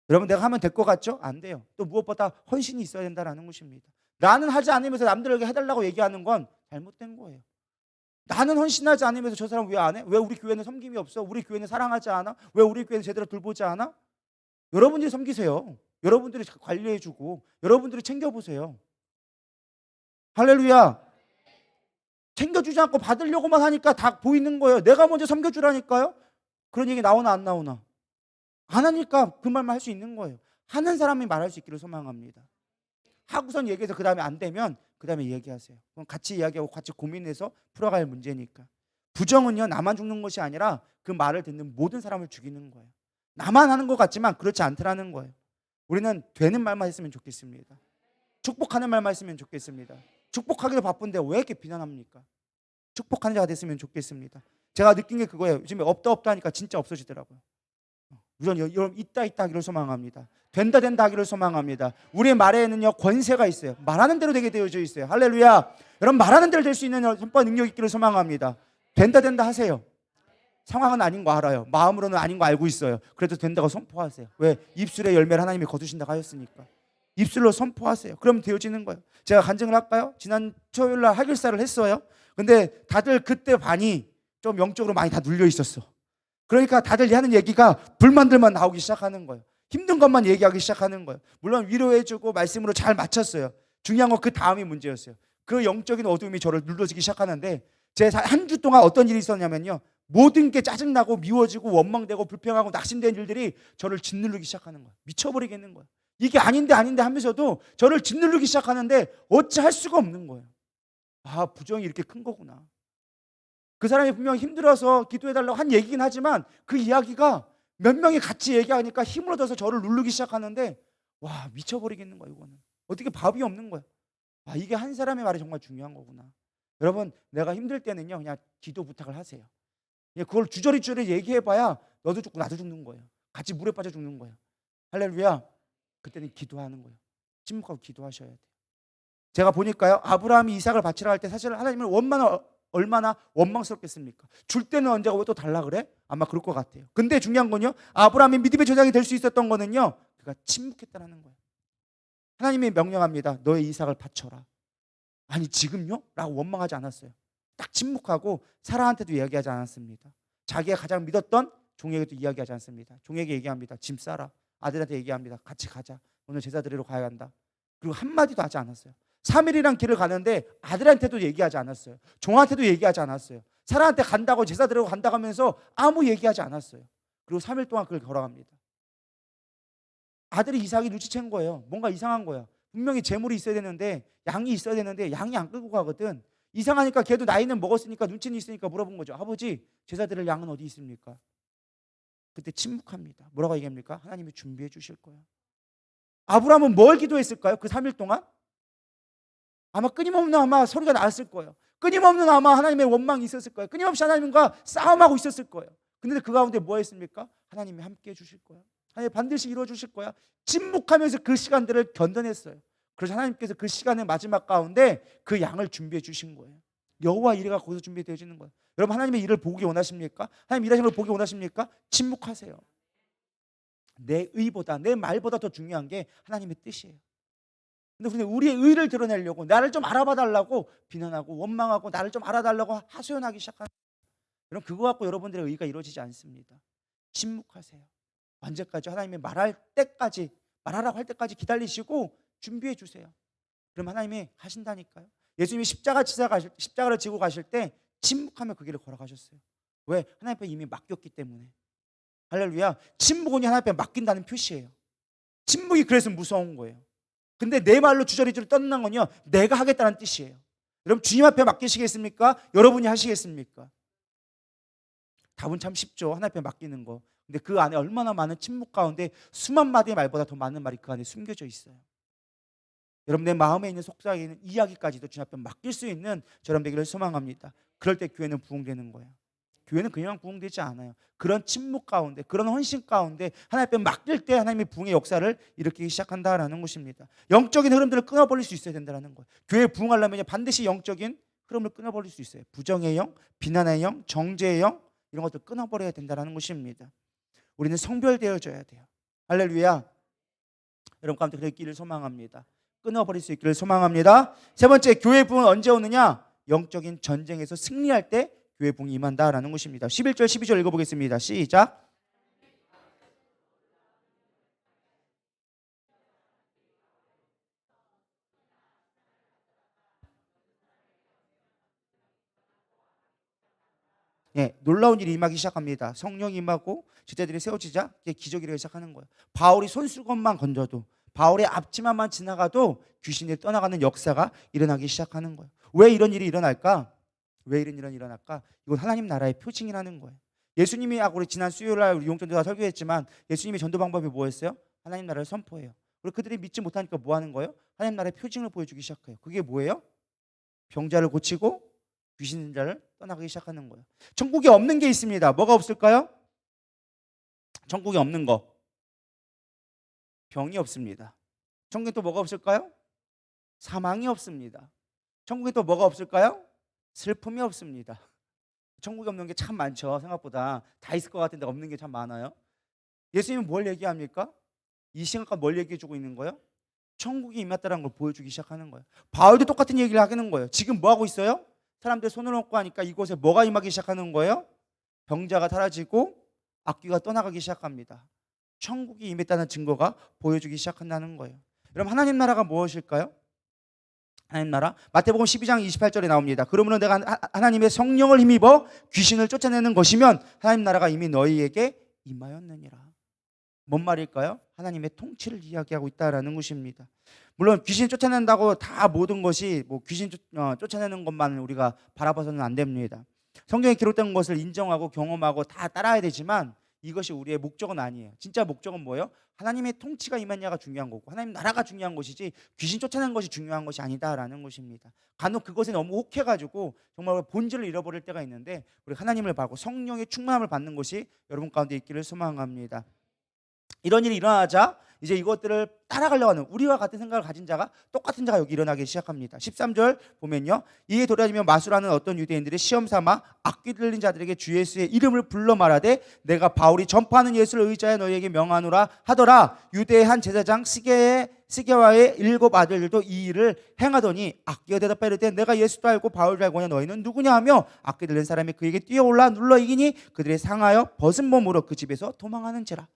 여러분 내가 하면 될 것 같죠? 안 돼요. 또 무엇보다 헌신이 있어야 된다는 것입니다. 나는 하지 않으면서 남들에게 해달라고 얘기하는 건 잘못된 거예요. 나는 헌신하지 않으면서 저 사람 왜 안 해? 왜 우리 교회는 섬김이 없어? 우리 교회는 사랑하지 않아? 왜 우리 교회는 제대로 돌보지 않아? 여러분들이 섬기세요. 여러분들이 관리해주고 여러분들이 챙겨보세요. 할렐루야. 챙겨주지 않고 받으려고만 하니까 다 보이는 거예요. 내가 먼저 섬겨주라니까요. 그런 얘기 나오나 안 나오나? 안 하니까 그 말만 할 수 있는 거예요. 하는 사람이 말할 수 있기를 소망합니다. 하고선 얘기해서 그 다음에 안 되면 그 다음에 얘기하세요. 그럼 같이 이야기하고 같이 고민해서 풀어갈 문제니까. 부정은요, 나만 죽는 것이 아니라 그 말을 듣는 모든 사람을 죽이는 거예요. 나만 하는 것 같지만 그렇지 않더라는 거예요. 우리는 되는 말만 했으면 좋겠습니다. 축복하는 말만 했으면 좋겠습니다. 축복하기도 바쁜데 왜 이렇게 비난합니까? 축복하는 자가 됐으면 좋겠습니다. 제가 느낀 게 그거예요. 요즘에 없다 하니까 진짜 없어지더라고요. 여러분 있다 하기를 소망합니다. 된다 하기를 소망합니다. 우리의 말에는요, 권세가 있어요. 말하는 대로 되게 되어져 있어요. 할렐루야. 여러분 말하는 대로 될 수 있는 선포 능력 있기를 소망합니다. 된다 하세요. 상황은 아닌 거 알아요. 마음으로는 아닌 거 알고 있어요. 그래도 된다고 선포하세요. 왜? 입술의 열매를 하나님이 거두신다고 하였으니까. 입술로 선포하세요. 그럼 되어지는 거예요. 제가 간증을 할까요? 지난 토요일 날 하길사를 했어요. 근데 다들 그때 반이 좀 영적으로 많이 다 눌려 있었어. 그러니까 다들 하는 얘기가 불만들만 나오기 시작하는 거예요. 힘든 것만 얘기하기 시작하는 거예요. 물론 위로해주고 말씀으로 잘 맞췄어요. 중요한 건 그 다음이 문제였어요. 그 영적인 어둠이 저를 눌러지기 시작하는데 제 한 주 동안 어떤 일이 있었냐면요, 모든 게 짜증나고 미워지고 원망되고 불평하고 낙심된 일들이 저를 짓누르기 시작하는 거예요. 미쳐버리겠는 거예요. 이게 아닌데 하면서도 저를 짓누르기 시작하는데 어찌 할 수가 없는 거예요. 아, 부정이 이렇게 큰 거구나. 그 사람이 분명 힘들어서 기도해달라고 한 얘기긴 하지만 그 이야기가 몇 명이 같이 얘기하니까 힘을 얻어서 저를 누르기 시작하는데 와, 미쳐버리겠는 거야. 이거는 어떻게 밥이 없는 거야. 아, 이게 한 사람의 말이 정말 중요한 거구나. 여러분 내가 힘들 때는요, 그냥 기도 부탁을 하세요. 그걸 주저리 얘기해봐야 너도 죽고 나도 죽는 거예요. 같이 물에 빠져 죽는 거예요. 할렐루야. 그때는 기도하는 거예요. 침묵하고 기도하셔야 돼요. 제가 보니까요, 아브라함이 이삭을 바치라 할 때 사실 하나님을 원만한 얼마나 원망스럽겠습니까? 줄 때는 언제 왜 또 달라 그래? 아마 그럴 것 같아요. 근데 중요한 건요, 아브라함이 믿음의 조상이 될 수 있었던 거는요, 그가 침묵했다는 거예요. 하나님이 명령합니다. 너의 이삭을 바쳐라. 아니 지금요? 라고 원망하지 않았어요. 딱 침묵하고 사라한테도 이야기하지 않았습니다. 자기가 가장 믿었던 종에게도 이야기하지 않습니다. 종에게 얘기합니다. 짐 싸라. 아들한테 얘기합니다. 같이 가자. 오늘 제사 드리러 가야 한다. 그리고 한마디도 하지 않았어요. 3일이란 길을 가는데 아들한테도 얘기하지 않았어요. 종한테도 얘기하지 않았어요. 사라한테 간다고 제사 드리러 간다고 하면서 아무 얘기하지 않았어요. 그리고 3일 동안 그걸 걸어갑니다. 아들이 이삭이 눈치챈 거예요. 뭔가 이상한 거야. 분명히 재물이 있어야 되는데 양이 있어야 되는데 양이 안 끌고 가거든. 이상하니까 걔도 나이는 먹었으니까 눈치는 있으니까 물어본 거죠. 아버지, 제사 드릴 양은 어디 있습니까? 그때 침묵합니다. 뭐라고 얘기합니까? 하나님이 준비해 주실 거야. 아브라함은 뭘 기도했을까요? 그 3일 동안? 아마 끊임없는 아마 소리가 나왔을 거예요. 끊임없는 아마 하나님의 원망이 있었을 거예요. 끊임없이 하나님과 싸움하고 있었을 거예요. 근데 그 가운데 뭐 했습니까? 하나님이 함께 해주실 거야. 하나님 반드시 이루어 주실 거야. 침묵하면서 그 시간들을 견뎌냈어요. 그래서 하나님께서 그 시간의 마지막 가운데 그 양을 준비해 주신 거예요. 여호와 이레가 거기서 준비되어지는 거예요. 여러분 하나님의 일을 보기 원하십니까? 하나님 일하시는 걸 보기 원하십니까? 침묵하세요. 내 의보다 내 말보다 더 중요한 게 하나님의 뜻이에요. 근데 우리의 의를 드러내려고 나를 좀 알아봐 달라고 비난하고 원망하고 나를 좀 알아달라고 하소연하기 시작하는, 여러분 그거 갖고 여러분들의 의가 이루어지지 않습니다. 침묵하세요. 언제까지? 하나님이 말할 때까지, 말하라고 할 때까지 기다리시고 준비해 주세요. 그럼 하나님이 하신다니까요. 예수님이 십자가를 지고 가실 때 침묵하며 그 길을 걸어가셨어요. 왜? 하나님 앞에 이미 맡겼기 때문에. 할렐루야. 침묵은 하나님 앞에 맡긴다는 표시예요. 침묵이 그래서 무서운 거예요. 근데 내 말로 주저리주저리 떠는 건요, 내가 하겠다는 뜻이에요. 여러분 주님 앞에 맡기시겠습니까? 여러분이 하시겠습니까? 답은 참 쉽죠. 하나님 앞에 맡기는 거. 근데 그 안에 얼마나 많은 침묵 가운데 수만 마디의 말보다 더 많은 말이 그 안에 숨겨져 있어요. 여러분 내 마음에 있는 속삭이는 있는 이야기까지도 주님 앞에 맡길 수 있는 저런 되기를 소망합니다. 그럴 때 교회는 부흥되는 거예요. 교회는 그냥 부흥되지 않아요. 그런 침묵 가운데, 그런 헌신 가운데 하나님 앞에 맡길 때 하나님의 부흥의 역사를 일으키기 시작한다라는 것입니다. 영적인 흐름들을 끊어버릴 수 있어야 된다는 거예요. 교회 부흥하려면 반드시 영적인 흐름을 끊어버릴 수 있어요. 부정의 영, 비난의 영, 정죄의 영, 이런 것들 끊어버려야 된다는 것입니다. 우리는 성별되어져야 돼요. 할렐루야. 여러분 가운데 그 있기를 소망합니다. 끊어버릴 수 있기를 소망합니다. 세 번째, 교회 부흥은 언제 오느냐? 영적인 전쟁에서 승리할 때 교회 부흥이 임한다라는 것입니다. 11절 12절 읽어보겠습니다. 시작. 예, 놀라운 일이 임하기 시작합니다. 성령이 임하고 제자들이 세워지자 기적이 일어나기 시작하는 거예요. 바울이 손수건만 건져도, 바울의 앞치마만 지나가도 귀신이 떠나가는 역사가 일어나기 시작하는 거예요. 왜 이런 일이 일어날까? 왜 이런 일이 일어날까? 이건 하나님 나라의 표징이라는 거예요. 예수님이 우리 지난 수요일날 우리 용전도가 설교했지만 예수님의 전도 방법이 뭐였어요? 하나님 나라를 선포해요. 그리고 그들이 믿지 못하니까 뭐 하는 거예요? 하나님 나라의 표징을 보여주기 시작해요. 그게 뭐예요? 병자를 고치고 귀신 있는 자를 떠나가기 시작하는 거예요. 천국에 없는 게 있습니다. 뭐가 없을까요? 천국에 없는 거. 병이 없습니다. 천국에 또 뭐가 없을까요? 사망이 없습니다. 천국에 또 뭐가 없을까요? 슬픔이 없습니다. 천국에 없는 게 참 많죠. 생각보다 다 있을 것 같은데 없는 게 참 많아요. 예수님은 뭘 얘기합니까? 이 시간까지 뭘 얘기해 주고 있는 거예요? 천국이 임했다는 걸 보여주기 시작하는 거예요. 바울도 똑같은 얘기를 하는 거예요. 지금 뭐 하고 있어요? 사람들 손을 얹고 하니까 이곳에 뭐가 임하기 시작하는 거예요? 병자가 사라지고 악귀가 떠나가기 시작합니다. 천국이 임했다는 증거가 보여주기 시작한다는 거예요. 여러분 하나님 나라가 무엇일까요? 하나님 나라 마태복음 12장 28절에 나옵니다. 그러므로 내가 하나님의 성령을 힘입어 귀신을 쫓아내는 것이면 하나님 나라가 이미 너희에게 임하였느니라. 뭔 말일까요? 하나님의 통치를 이야기하고 있다라는 것입니다. 물론 귀신 쫓아낸다고 다 모든 것이 뭐 귀신 쫓아내는 것만 우리가 바라봐서는 안 됩니다. 성경에 기록된 것을 인정하고 경험하고 다 따라야 되지만 이것이 우리의 목적은 아니에요. 진짜 목적은 뭐예요? 하나님의 통치가 임하냐가 중요한 거고 하나님 나라가 중요한 것이지 귀신 쫓아내는 것이 중요한 것이 아니다라는 것입니다. 간혹 그것에 너무 혹해가지고 정말 본질을 잃어버릴 때가 있는데 우리 하나님을 받고 성령의 충만함을 받는 것이 여러분 가운데 있기를 소망합니다. 이런 일이 일어나자 이제 이것들을 따라가려고 하는 우리와 같은 생각을 가진 자가 똑같은 자가 여기 일어나기 시작합니다. 13절 보면요. 이에 돌아지며 마술하는 어떤 유대인들이 시험 삼아 악귀 들린 자들에게 주 예수의 이름을 불러 말하되 내가 바울이 전파하는 예수를 의지하여 너희에게 명하노라 하더라. 유대의 한 제사장 스게와의 7 아들들도 이 일을 행하더니 악귀가 대답하여 이르되 내가 예수도 알고 바울도 알고냐 너희는 누구냐 하며 악귀 들린 사람이 그에게 뛰어올라 눌러 이기니 그들이 상하여 벗은 몸으로 그 집에서 도망하는지라.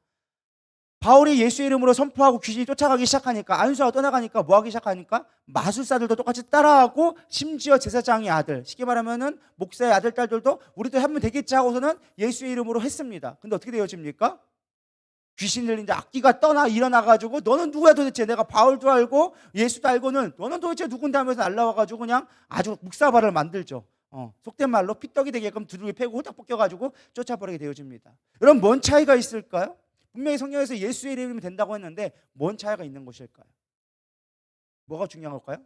바울이 예수의 이름으로 선포하고 귀신이 쫓아가기 시작하니까 안수하고 떠나가니까 뭐하기 시작하니까 마술사들도 똑같이 따라하고 심지어 제사장의 아들 쉽게 말하면은 목사의 아들 딸들도 우리도 하면 되겠지 하고서는 예수의 이름으로 했습니다. 근데 어떻게 되어집니까? 귀신 들린 자 악귀가 떠나 일어나가지고 너는 누구야 도대체 내가 바울도 알고 예수도 알고는 너는 도대체 누군데 하면서 날라와가지고 그냥 아주 묵사발을 만들죠. 속된 말로 피떡이 되게끔 두들겨 패고 호딱 벗겨가지고 쫓아버리게 되어집니다. 여러분 뭔 차이가 있을까요? 분명히 성경에서 예수의 이름이 된다고 했는데 뭔 차이가 있는 것일까요? 뭐가 중요한 걸까요?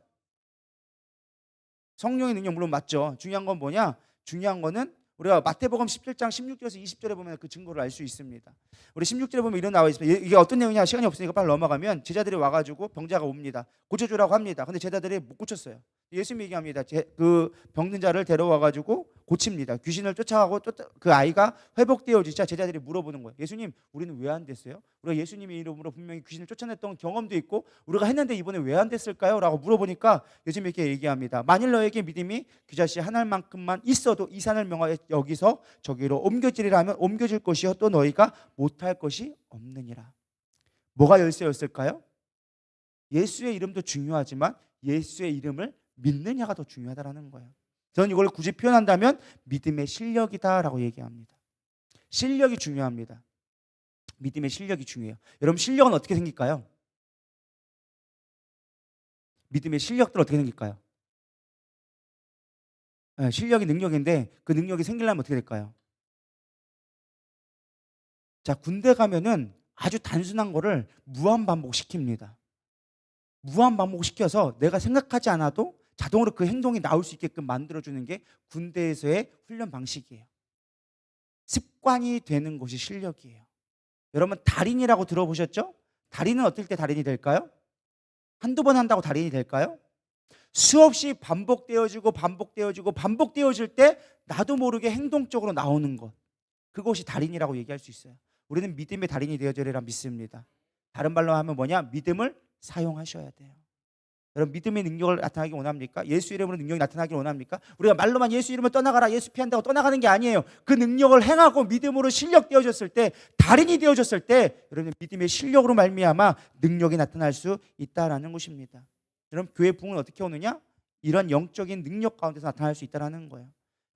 성령의 능력 물론 맞죠. 중요한 건 뭐냐? 중요한 거는 우리가 마태복음 17장 16절에서 20절에 보면 그 증거를 알 수 있습니다. 우리 16절에 보면 이런 나와 있습니다. 이게 어떤 내용이냐 시간이 없으니까 빨리 넘어가면 제자들이 와가지고 병자가 옵니다. 고쳐주라고 합니다. 근데 제자들이 못 고쳤어요. 예수님이 얘기합니다. 그 병든 자를 데려와가지고 고칩니다. 귀신을 쫓아가고 그 아이가 회복되어지자 제자들이 물어보는 거예요. 예수님 우리는 왜 안 됐어요? 우리가 예수님의 이름으로 분명히 귀신을 쫓아냈던 경험도 있고 우리가 했는데 이번에 왜 안 됐을까요? 라고 물어보니까 예수님이 이렇게 얘기합니다. 만일 너에게 믿음이 귀자씨 하나만큼만 있어도 이 산을 명하여 여기서 저기로 옮겨지리라 하면 옮겨질 것이요 또 너희가 못할 것이 없느니라. 뭐가 열쇠였을까요? 예수의 이름도 중요하지만 예수의 이름을 믿느냐가 더 중요하다라는 거예요. 저는 이걸 굳이 표현한다면 믿음의 실력이다라고 얘기합니다. 실력이 중요합니다. 믿음의 실력이 중요해요. 여러분 실력은 어떻게 생길까요? 믿음의 실력들 어떻게 생길까요? 네, 실력이 능력인데 그 능력이 생기려면 어떻게 될까요? 자, 군대 가면은 아주 단순한 거를 무한 반복시킵니다. 무한 반복시켜서 내가 생각하지 않아도 자동으로 그 행동이 나올 수 있게끔 만들어주는 게 군대에서의 훈련 방식이에요. 습관이 되는 것이 실력이에요. 여러분 달인이라고 들어보셨죠? 달인은 어떨 때 달인이 될까요? 한두 번 한다고 달인이 될까요? 수없이 반복되어질 때 나도 모르게 행동적으로 나오는 것, 그것이 달인이라고 얘기할 수 있어요. 우리는 믿음의 달인이 되어져라 믿습니다. 다른 말로 하면 뭐냐? 믿음을 사용하셔야 돼요. 여러분 믿음의 능력을 나타나기 원합니까? 예수 이름으로 능력이 나타나기 원합니까? 우리가 말로만 예수 이름을 떠나가라 예수 피한다고 떠나가는 게 아니에요. 그 능력을 행하고 믿음으로 실력 되어졌을 때 달인이 되어졌을 때 여러분 믿음의 실력으로 말미암아 능력이 나타날 수 있다라는 것입니다. 여러분 교회 부흥은 어떻게 오느냐? 이런 영적인 능력 가운데서 나타날 수 있다라는 거예요.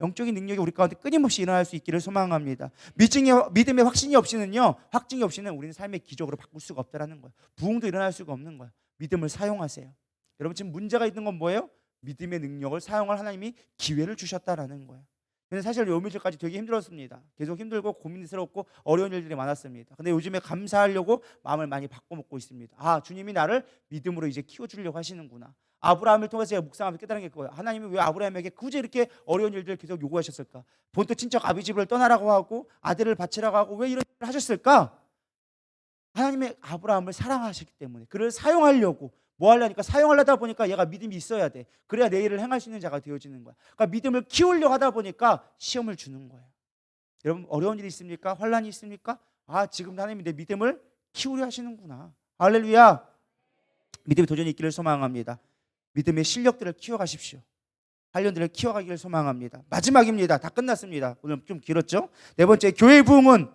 영적인 능력이 우리 가운데 끊임없이 일어날 수 있기를 소망합니다. 믿음의 확신이 없이는요, 확증이 없이는 우리는 삶의 기적으로 바꿀 수가 없다라는 거예요. 부흥도 일어날 수가 없는 거예요. 믿음을 사용하세요. 여러분 지금 문제가 있는 건 뭐예요? 믿음의 능력을 사용할 하나님이 기회를 주셨다라는 거예요. 근데 사실 요 며칠까지 되게 힘들었습니다. 계속 힘들고 고민스럽고 어려운 일들이 많았습니다. 근데 요즘에 감사하려고 마음을 많이 바꿔먹고 있습니다. 아, 주님이 나를 믿음으로 이제 키워주려고 하시는구나. 아브라함을 통해서 제가 묵상하면서 깨달은 게 그거예요. 하나님이 왜 아브라함에게 굳이 이렇게 어려운 일들을 계속 요구하셨을까? 본토 친척 아비집을 떠나라고 하고 아들을 바치라고 하고 왜 이런 일을 하셨을까? 하나님의 아브라함을 사랑하시기 때문에 그를 사용하려고 뭐 하려니까 사용하려다 보니까 얘가 믿음이 있어야 돼. 그래야 내 일을 행할 수 있는 자가 되어지는 거야. 그러니까 믿음을 키우려고 하다 보니까 시험을 주는 거예요. 여러분 어려운 일이 있습니까? 환난이 있습니까? 아, 지금 하나님이 내 믿음을 키우려 하시는구나. 할렐루야. 믿음의 도전이 있기를 소망합니다. 믿음의 실력들을 키워가십시오. 한련들을 키워가기를 소망합니다. 마지막입니다. 다 끝났습니다. 오늘 좀 길었죠? 네 번째, 교회 부흥은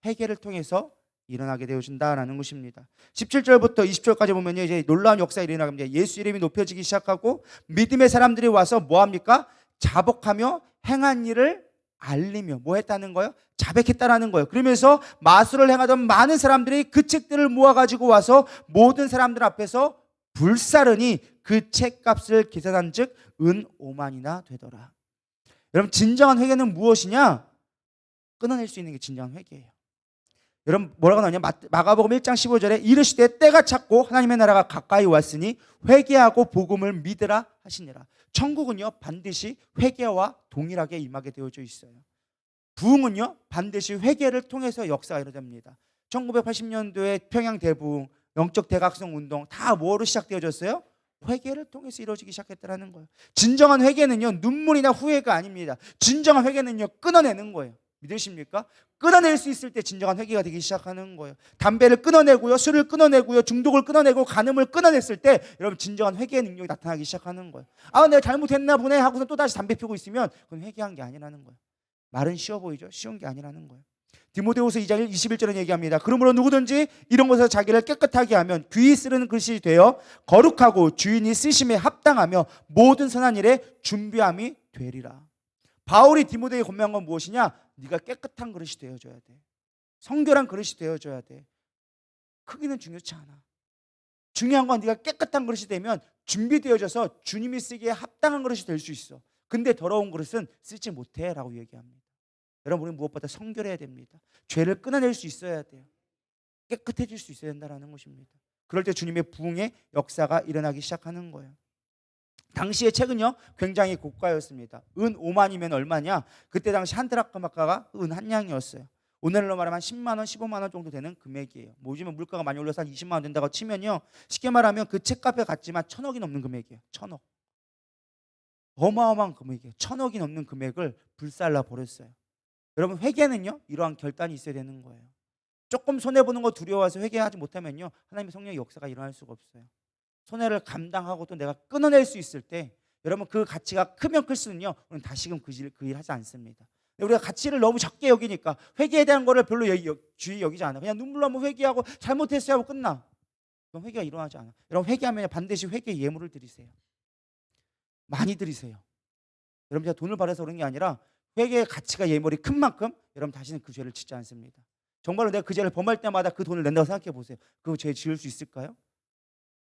회개를 통해서 일어나게 되어진다라는 것입니다. 17절부터 20절까지 보면 이제 놀라운 역사가 일어납니다. 예수 이름이 높여지기 시작하고 믿음의 사람들이 와서 뭐 합니까? 자복하며 행한 일을 알리며 뭐 했다는 거예요? 자백했다라는 거예요. 그러면서 마술을 행하던 많은 사람들이 그 책들을 모아가지고 와서 모든 사람들 앞에서 불사르니 그 책값을 계산한 즉 은 5만이나 되더라. 여러분 진정한 회개는 무엇이냐? 끊어낼 수 있는 게 진정한 회개예요. 여러분 뭐라고 나오냐? 마가복음 1장 15절에 이르시되 때가 찼고 하나님의 나라가 가까이 왔으니 회개하고 복음을 믿으라 하시니라. 천국은요 반드시 회개와 동일하게 임하게 되어져 있어요. 부흥은요 반드시 회개를 통해서 역사가 일어납니다. 1980년도에 평양 대부흥, 영적 대각성 운동 다 뭐로 시작되어졌어요? 회개를 통해서 이루어지기 시작했다는 거예요. 진정한 회개는요, 눈물이나 후회가 아닙니다. 진정한 회개는요, 끊어내는 거예요. 믿으십니까? 끊어낼 수 있을 때 진정한 회개가 되기 시작하는 거예요. 담배를 끊어내고요, 술을 끊어내고요, 중독을 끊어내고 간음을 끊어냈을 때 여러분 진정한 회개의 능력이 나타나기 시작하는 거예요. 아, 내가 잘못했나 보네 하고서 또 다시 담배 피우고 있으면 그건 회개한 게 아니라는 거예요. 말은 쉬워 보이죠? 쉬운 게 아니라는 거예요. 디모데후서 2장 21절은 얘기합니다. 그러므로 누구든지 이런 것에서 자기를 깨끗하게 하면 귀히 쓰는 글씨 되어 거룩하고 주인이 쓰심에 합당하며 모든 선한 일에 준비함이 되리라. 바울이 디모데에게 권면한 건 무엇이냐? 네가 깨끗한 그릇이 되어줘야 돼. 성결한 그릇이 되어줘야 돼. 크기는 중요치 않아. 중요한 건 네가 깨끗한 그릇이 되면 준비되어져서 주님이 쓰기에 합당한 그릇이 될 수 있어. 근데 더러운 그릇은 쓰지 못해 라고 얘기합니다. 여러분, 우리는 무엇보다 성결해야 됩니다. 죄를 끊어낼 수 있어야 돼요. 깨끗해질 수 있어야 된다는 것입니다. 그럴 때 주님의 부흥의 역사가 일어나기 시작하는 거예요. 당시의 책은요 굉장히 고가였습니다. 은 5만이면 얼마냐? 그때 당시 한 드라크마가 은 한 냥이었어요. 오늘로 말하면 한 10만 원, 15만 원 정도 되는 금액이에요. 뭐 요즘은 물가가 많이 올라서 한 20만 원 된다고 치면요, 쉽게 말하면 그 책값에 같지만 1,000억이 넘는 금액이에요. 1,000억. 어마어마한 금액이에요. 1,000억이 넘는 금액을 불살라 버렸어요. 여러분, 회개는요 이러한 결단이 있어야 되는 거예요. 조금 손해보는 거 두려워해서 회개하지 못하면요 하나님의 성령의 역사가 일어날 수가 없어요. 손해를 감당하고도 내가 끊어낼 수 있을 때 여러분 그 가치가 크면 클수록요 우리는 다시금 그 일 하지 않습니다. 우리가 가치를 너무 적게 여기니까 회개에 대한 거를 별로 주의 여기지 않아. 그냥 눈물로 한번 회개하고 잘못했어요 하고 끝나. 그럼 회개가 일어나지 않아. 여러분, 회개하면 반드시 회개 예물을 드리세요. 많이 드리세요. 여러분, 제가 돈을 받아서 그런 게 아니라 회개의 가치가 예물이 큰 만큼 여러분 다시는 그 죄를 짓지 않습니다. 정말로 내가 그 죄를 범할 때마다 그 돈을 낸다고 생각해 보세요. 그 죄 지을 수 있을까요?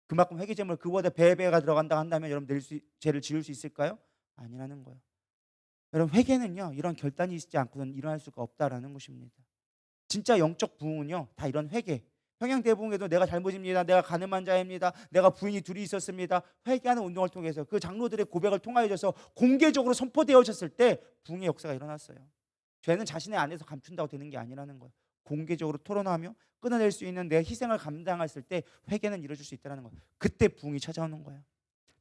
그만큼 회개 제물 그보다 배가 들어간다 한다면 여러분 죄를 지을 수 있을까요? 아니라는 거예요. 여러분, 회개는요 이런 결단이 있지 않고는 일어날 수가 없다라는 것입니다. 진짜 영적 부흥은요 다 이런 회개. 평양 대부흥에도 내가 잘못입니다. 내가 가늠한 자입니다. 내가 부인이 둘이 있었습니다. 회개하는 운동을 통해서 그 장로들의 고백을 통하여져서 공개적으로 선포되어졌을 때 부흥의 역사가 일어났어요. 죄는 자신의 안에서 감춘다고 되는 게 아니라는 거예요. 공개적으로 토론하며 끊어낼 수 있는 내 희생을 감당했을 때 회개는 이루어질 수 있다는 거예요. 그때 부흥이 찾아오는 거예요.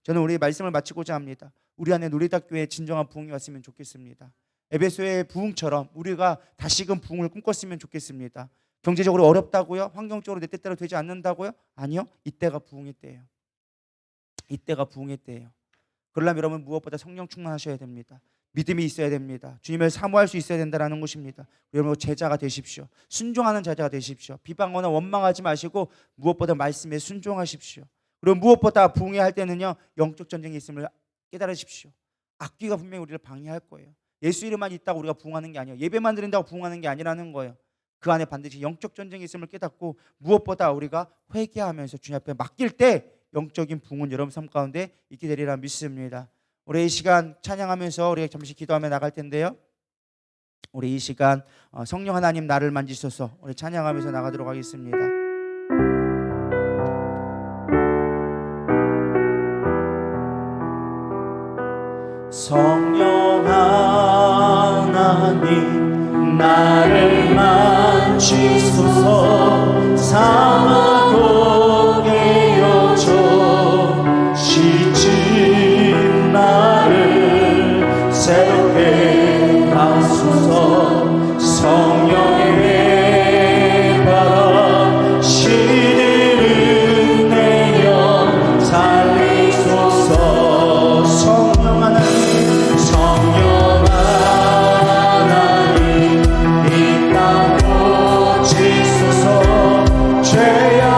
저는 우리 말씀을 마치고자 합니다. 우리 안에 누리다교회에 진정한 부흥이 왔으면 좋겠습니다. 에베소의 부흥처럼 우리가 다시금 부흥을 꿈꿨으면 좋겠습니다. 경제적으로 어렵다고요? 환경적으로 내 뜻대로 되지 않는다고요? 아니요. 이때가 부흥의 때예요. 이때가 부흥의 때예요. 그러려면 여러분 무엇보다 성령 충만하셔야 됩니다. 믿음이 있어야 됩니다. 주님을 사모할 수 있어야 된다는 것입니다. 여러분, 제자가 되십시오. 순종하는 제자가 되십시오. 비방하거나 원망하지 마시고 무엇보다 말씀에 순종하십시오. 그리고 무엇보다 부흥해야 할 때는요 영적 전쟁이 있음을 깨달으십시오. 악귀가 분명히 우리를 방해할 거예요. 예수 이름만 있다고 우리가 부흥하는 게 아니에요. 예배만 드린다고 부흥하는 게 아니라는 거예요. 그 안에 반드시 영적 전쟁이 있음을 깨닫고 무엇보다 우리가 회개하면서 주님 앞에 맡길 때 영적인 부흥은 여러분 삶 가운데 있게 되리라 믿습니다. 우리 이 시간 찬양하면서 우리 잠시 기도하며 나갈 텐데요, 우리 이 시간 성령 하나님 나를 만지소서 우리 찬양하면서 나가도록 하겠습니다. 성령 하나님 나를 만지소서 사망 깨어져 지친 나를 새롭게 하소서. 성령의 바람 시들은 내 영 살리소서. 성령 하나님 성령 하나님 이 땅 고치소서. 죄악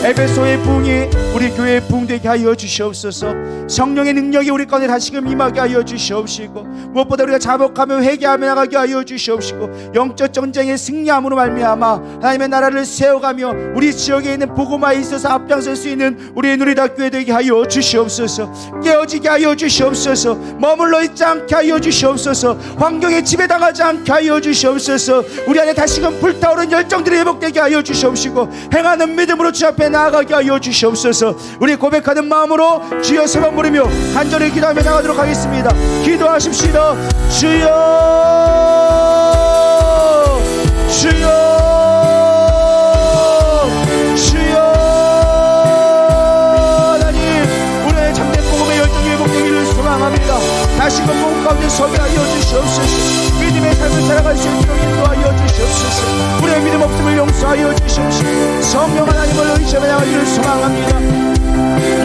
에베소의 부흥이 우리 교회의 부흥되게 하여 주시옵소서. 성령의 능력이 우리 가운데 다시금 임하게 하여 주시옵시고, 무엇보다 우리가 자복하며 회개하며 나가게 하여 주시옵시고, 영적 전쟁에 승리함으로 말미암아 하나님의 나라를 세워가며 우리 지역에 있는 복음화에 있어서 앞장설 수 있는 우리의 누리다 교회 되게 하여 주시옵소서. 깨어지게 하여 주시옵소서. 머물러 있지 않게 하여 주시옵소서. 환경에 지배당하지 않게 하여 주시옵소서. 우리 안에 다시금 불타오른 열정들이 회복되게 하여 주시옵시고, 행하는 믿음으로 주 앞에 나아가게 하여 주시옵소서. 우리 고백하는 마음으로 주여 세 번 부르며 간절히 기도하며 나가도록 하겠습니다. 기도하십시다. 주여, 주여, 주여. 하나님, 우리의 참된 복음의 열정이 회복되기를 소망합니다. 다시금 복음 가운데 서게 하여 주시옵소서. 믿음의 삶을 살아갈 수 있도록 인도하여 주시옵소서. 우리의 믿음 없음을 용서하여 주시옵소서. 성령 하나님을 의지하며 나가기를 소망합니다.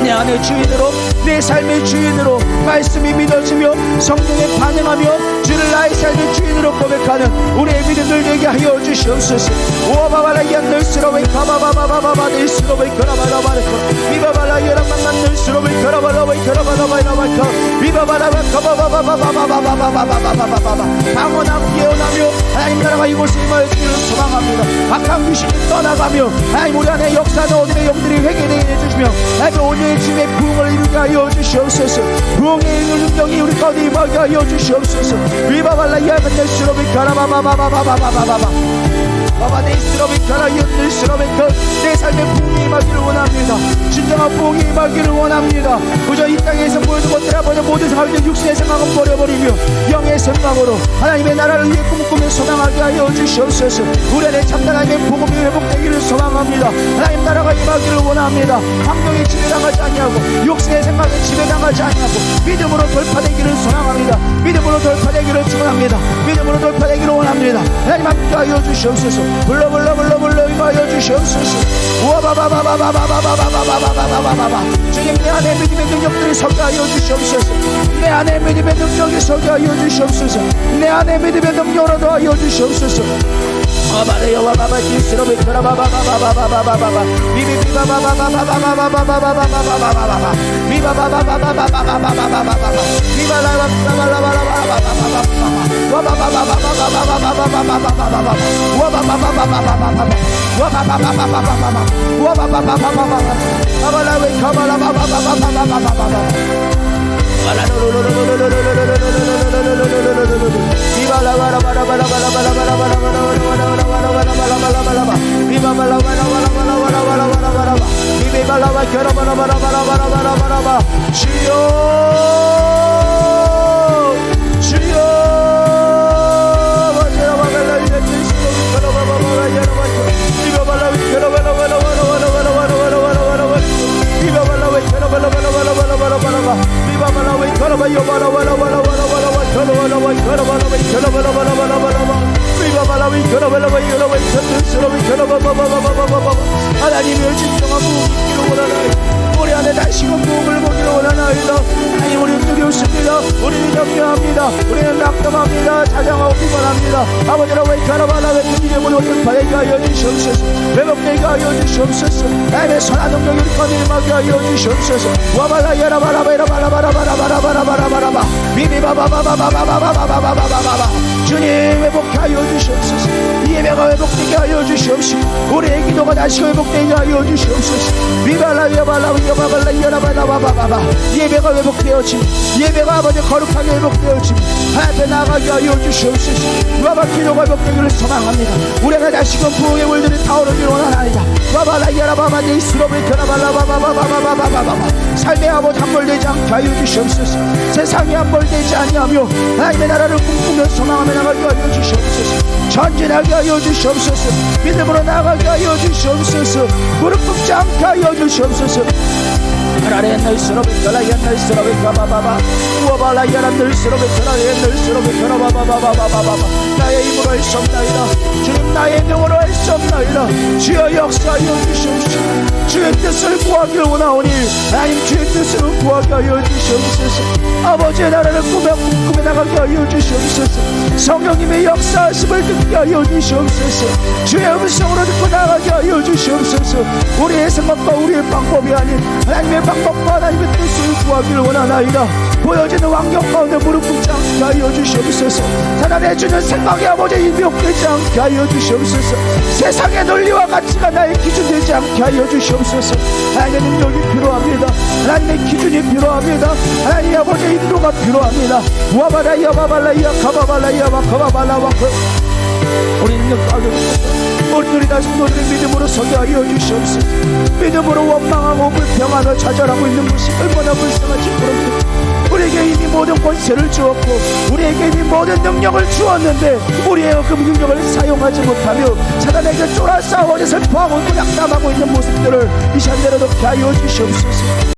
내 안의 주인으로, 내 삶의 주인으로 말씀이 믿어지며 성령에 반응하며 주를 나의 삶의 주인으로 고백하는 우리의 믿음들 되게 하여 주시옵소서. 오바바라이야 늘스러웨이 가바바바바바바 늘스러웨이 가라바라바라카 비바바라이야 만만 늘스러웨이 가라바라바이 가라바라바이라바카 비바바라바 가바바바바바바바바바바바바바바바 방언하고 예언하며 하나님 나라가 이곳에 임하여 주기를 소망합니다. 악한 귀신이 떠나가며 하나님 우리 안에 역사는 어둠의 영들이 회개되게 해주시며 하나님 오늘의 주님의 부흥을 이루게 하여 주시옵소서. 부흥의 능력이 우리 가운데 임하게 하여 주시옵소서. 위바발라이야 만날스러비 가라바바바바바바바바바바 바바데이스러비카라 이웃들스러비카 내 삶의 부흥이 임하기를 원합니다. 진정한 부흥이 임하기를 원합니다. 그저 이 땅에서 모든 것들 아버지 모든 생각들 육신의 생각은 버려버리며 영의 생각으로 하나님의 나라를 위해 꿈꾸며 소망하게 하여 주시옵소서. 우리 안에 참된 하나님의 복음이 회복되기를 소망합니다. 하나님 나라가 임하기를 원합니다. 환경에 지배당하지 아니하고 육신의 생각에 지배당하지 아니하고 믿음으로 돌파되기를 소망합니다. 믿음으로 돌파되기를 축원합니다. 믿음으로 돌파되기를 원합니다. 하나님 함께 하여 주시옵소서. 불러 임하여 주시옵소서. 우와바바바바바바바바바바바바바바바바 주님 내 안에 믿음의 능력들이 서게 하여 주시옵소서. 내 안에 믿음의 능력이 서게 하여 주시옵소서. 내 안에 믿음의 능력으로 더하여 주시옵소서. 아바레요바바바 디스로베 카라바바바바바바바바바바 비비비바바바바바바바바바바바바바바바 비바바바바바바바바바바바바바 하나님의 진정한 부흥이 있기를 원하나이다. 우리 안에 다시금 부흥을 보기를 원하나이다. 하나님 우리는 두렵습니다. 우리는 염려합니다. 우리는 낙담합니다. 자장하고 비관합니다. 아버지라 왜 가라바라 왜 주님의 문을 돌파되게 하여 주시옵소서. 회복되게 하여 주시옵소서. 하나님의 선한 능력이 우리 가운데 임하게 하여 주시옵소서. 와발라 야라바라바라바라바라바라바라바라바라바라바 비비바바바바바바바바바바바바바 주님 회복하게 하여 주시옵소서. 예배가 회복되게 하여 주시옵시고 우리의 기도가 다시 회복되게 하여 주시옵소서. 비발라 야발라 야바발라 야라바라바바바바 예배가 회복되어지고 예배가 아버지 거룩하게 회복되어지고 하나님 나가게 하여 주시옵소서. 와바 기도가 회복되기를 소망합니다. 우리가 다시금 부흥의 물들이 타오르기를 원하나이다. 와발라 야라바바 네이스로베 카라발라바바바바바바바바바 삶의 아버지 함몰되지 않게 하여 주시옵소서. 세상에 함몰되지 아니하며 하나님의 나라를 꿈꾸며 소망하며 나가게 하여 주시옵소서. 전진하게 하여 주시옵소서. 믿음으로 나가게 하여 주시옵소서. 무릎 꿇지 않게 하여 주시옵소서. 라레 날스러베 라레 날스러베 바바바바 우와발라 야라 날스러베 라레 날스러베 바바바바바바바바 나의 힘으로 할 수 없나이다. 주님 나의 능으로 할 수 없나이다. 주여 역사하여 주시옵소서. 주의 뜻을 구하길 원하오니 하나님 주의 뜻으로 구하게 하여 주시옵소서. 아버지의 나라를 꿈에 나가게 하여 주시옵소서. 성령님의 역사하심을 듣게 하여 주시옵소서. 주의 음성으로 듣고 나가게 하여 주시옵소서. 우리의 생각과 우리의 방법이 아닌 하나님의 방법과 하나님의 뜻을 구하기를 원하나이다. 보여지는 환경 가운데 무릎 꿇지 않게 하여 주시옵소서. 살아내주는 생각이 아버지 인명되지 않게 하여 주시옵소서. 세상의 논리와 가치가 나의 기준 되지 않게 하여 주시옵소서. 하나님의 능력이 필요합니다. 하나님의 기준이 필요합니다. 하나님의 아버지의 인도가 필요합니다. 와바라이야 바발라이야 가바발라이야 와가바발라와 우리 능력 가져주소서. 우리들이 다시 너희를 믿음으로 서게 하여 주시옵소서. 믿음으로 원망하고 불평하며 좌절하고 있는 것이 얼마나 불쌍한지 모릅니다. 우리에게 이미 모든 권세를 주었고 우리에게 이미 모든 능력을 주었는데 우리의 그 능력을 사용하지 못하며 사단에게 쫄아 싸워 슬퍼하고 약담하고 있는 모습들을 이 시간 내려놓게 하여 주시옵소서.